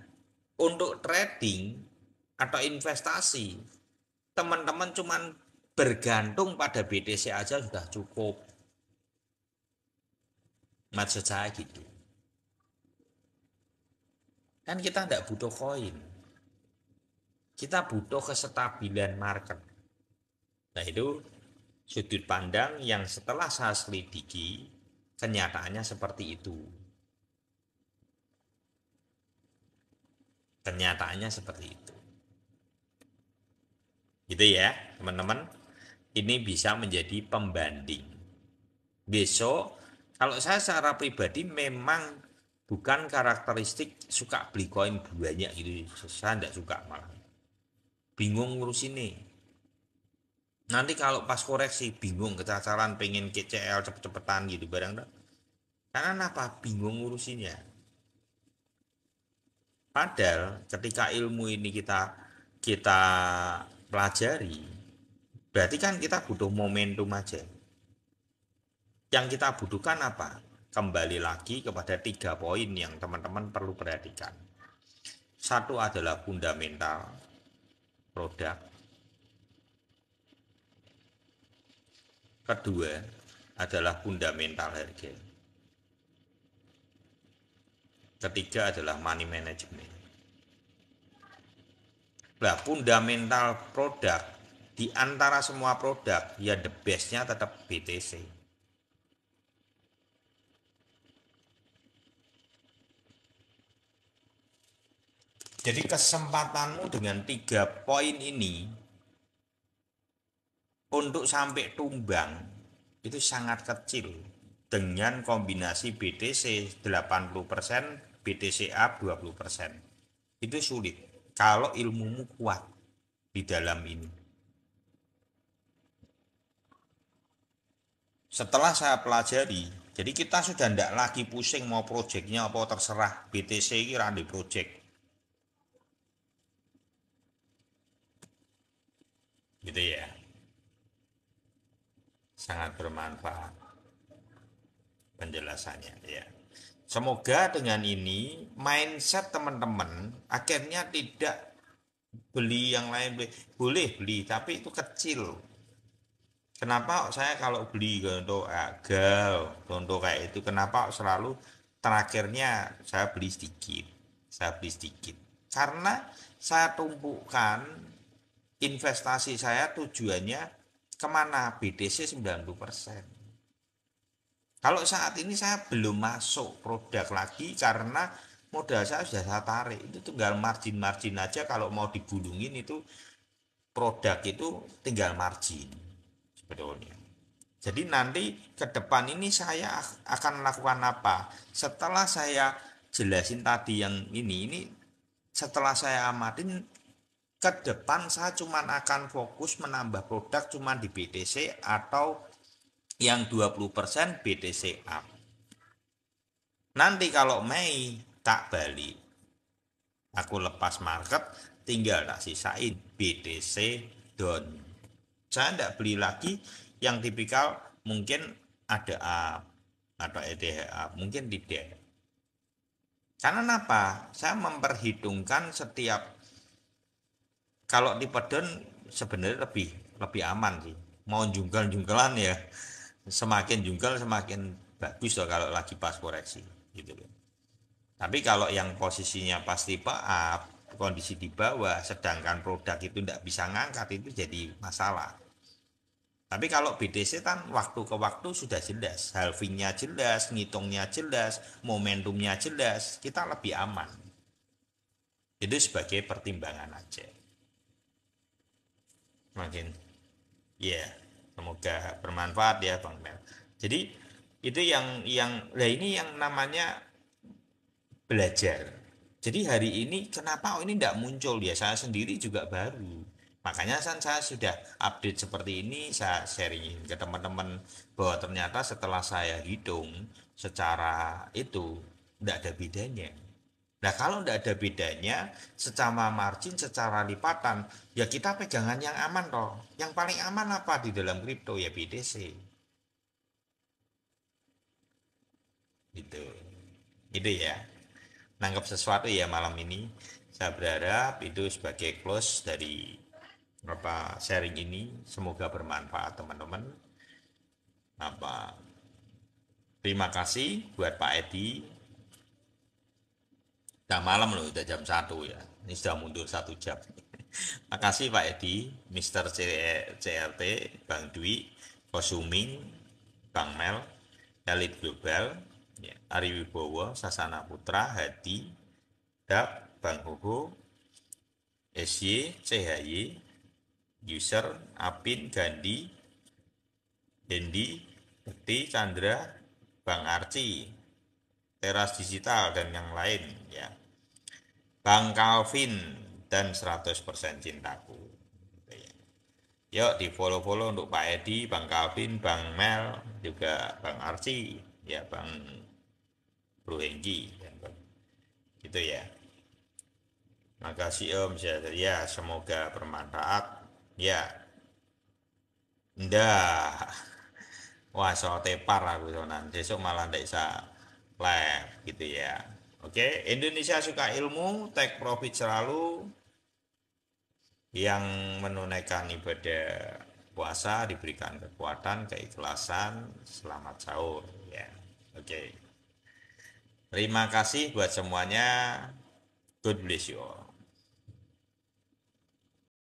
untuk trading atau investasi, teman-teman cuman bergantung pada BTC aja sudah cukup. Maksud saya gitu. Kan kita tidak butuh koin. Kita butuh kestabilan market. Nah itu sudut pandang yang setelah saya selidiki, kenyataannya seperti itu. Kenyataannya seperti itu. Gitu ya, teman-teman. Ini bisa menjadi pembanding. Besok, kalau saya secara pribadi memang bukan karakteristik suka beli koin banyak gitu. Saya tidak suka malah. Bingung ngurus ini. Nanti kalau pas koreksi bingung kecacaran pengen KCL cepet-cepetan gitu barang. Karena apa? Bingung ngurusinnya. Padahal ketika ilmu ini kita pelajari, berarti kan kita butuh momentum aja. Yang kita butuhkan apa? Kembali lagi kepada 3 poin yang teman-teman perlu perhatikan. Satu adalah fundamental produk. Kedua adalah fundamental harga. Ketiga adalah money management. Nah, fundamental produk di antara semua produk ya the bestnya tetap BTC. Jadi kesempatanmu dengan 3 poin ini untuk sampai tumbang itu sangat kecil dengan kombinasi BTC 80%, BTC up 20%. Itu sulit kalau ilmumu kuat di dalam ini. Setelah saya pelajari, jadi kita sudah tidak lagi pusing mau projectnya apa terserah, BTC ini randi project. Gitu ya. Sangat bermanfaat penjelasannya ya. Semoga dengan ini mindset teman-teman akhirnya tidak beli yang lain, boleh beli tapi itu kecil. Kenapa saya kalau beli untuk agal, untuk kayak itu kenapa selalu terakhirnya saya beli sedikit. Saya beli sedikit. Karena saya tumpukan investasi saya tujuannya kemana? BTC 90%. Kalau saat ini saya belum masuk produk lagi karena modal saya sudah saya tarik. Itu tinggal margin-margin aja kalau mau digulungin itu produk itu tinggal margin sebetulnya. Jadi nanti ke depan ini saya akan melakukan apa? Setelah saya jelasin tadi yang ini setelah saya amatin ke depan saya cuma akan fokus menambah produk cuma di BTC atau yang 20% BTC up. Nanti kalau Mei tak balik, aku lepas market, tinggal tak sisain BTC down. Saya tidak beli lagi yang tipikal mungkin ada up atau ETH up, mungkin tidak. Karena apa? Saya memperhitungkan setiap kalau di pedon sebenarnya lebih aman sih. Mau jungkel-jungkelan ya, semakin jungkel semakin bagus loh kalau lagi pas koreksi gitu loh. Tapi kalau yang posisinya pas tipe up, kondisi di bawah, sedangkan produk itu tidak bisa ngangkat, itu jadi masalah. Tapi kalau BTC kan waktu ke waktu sudah jelas, halvingnya jelas, ngitungnya jelas, momentumnya jelas, kita lebih aman. Itu sebagai pertimbangan aja. Makin, ya, yeah, semoga bermanfaat ya Bang Mel. Jadi itu nah ini yang namanya belajar. Jadi hari ini kenapa ini tidak muncul ya, saya sendiri juga baru. Makanya kan saya sudah update seperti ini, saya sharingin ke teman-teman bahwa ternyata setelah saya hitung secara itu tidak ada bedanya. Nah kalau tidak ada bedanya secara margin, secara lipatan, ya kita pegangan yang aman toh. Yang paling aman apa di dalam kripto ya BTC. Gitu. Itu ya. Nangkep sesuatu ya malam ini. Saya berharap itu sebagai close dari sharing ini, semoga bermanfaat teman-teman. Terima kasih buat Pak Edi. Udah malam loh, udah jam 1 ya. Ini sudah mundur 1 jam. Makasih Pak Edi, Mr. CRT, Bang Dwi, Kosuming, Bang Mel, Elit Global, ya, Ari Wibowo, Sasana Putra, Hadi, Dap, Bang Hoho, SY, CHY, User, Apin, Gandhi, Dendi, Bekti, Chandra, Bang Arci, Teras Digital, dan yang lain ya. Bang Calvin dan 100% cintaku. Yuk di follow-follow untuk Pak Edi, Bang Calvin, Bang Mel, juga Bang Arci, ya Bang Bro Hengki. Gitu ya. Makasih Om, ya semoga bermanfaat. Ya, ndak. Wah, so tepar aku sonan. Besok malah ndak bisa live gitu ya. Oke, Indonesia suka ilmu, take profit selalu. Yang menunaikan ibadah puasa diberikan kekuatan, keikhlasan, selamat sahur ya. Oke. Terima kasih buat semuanya. God bless you all.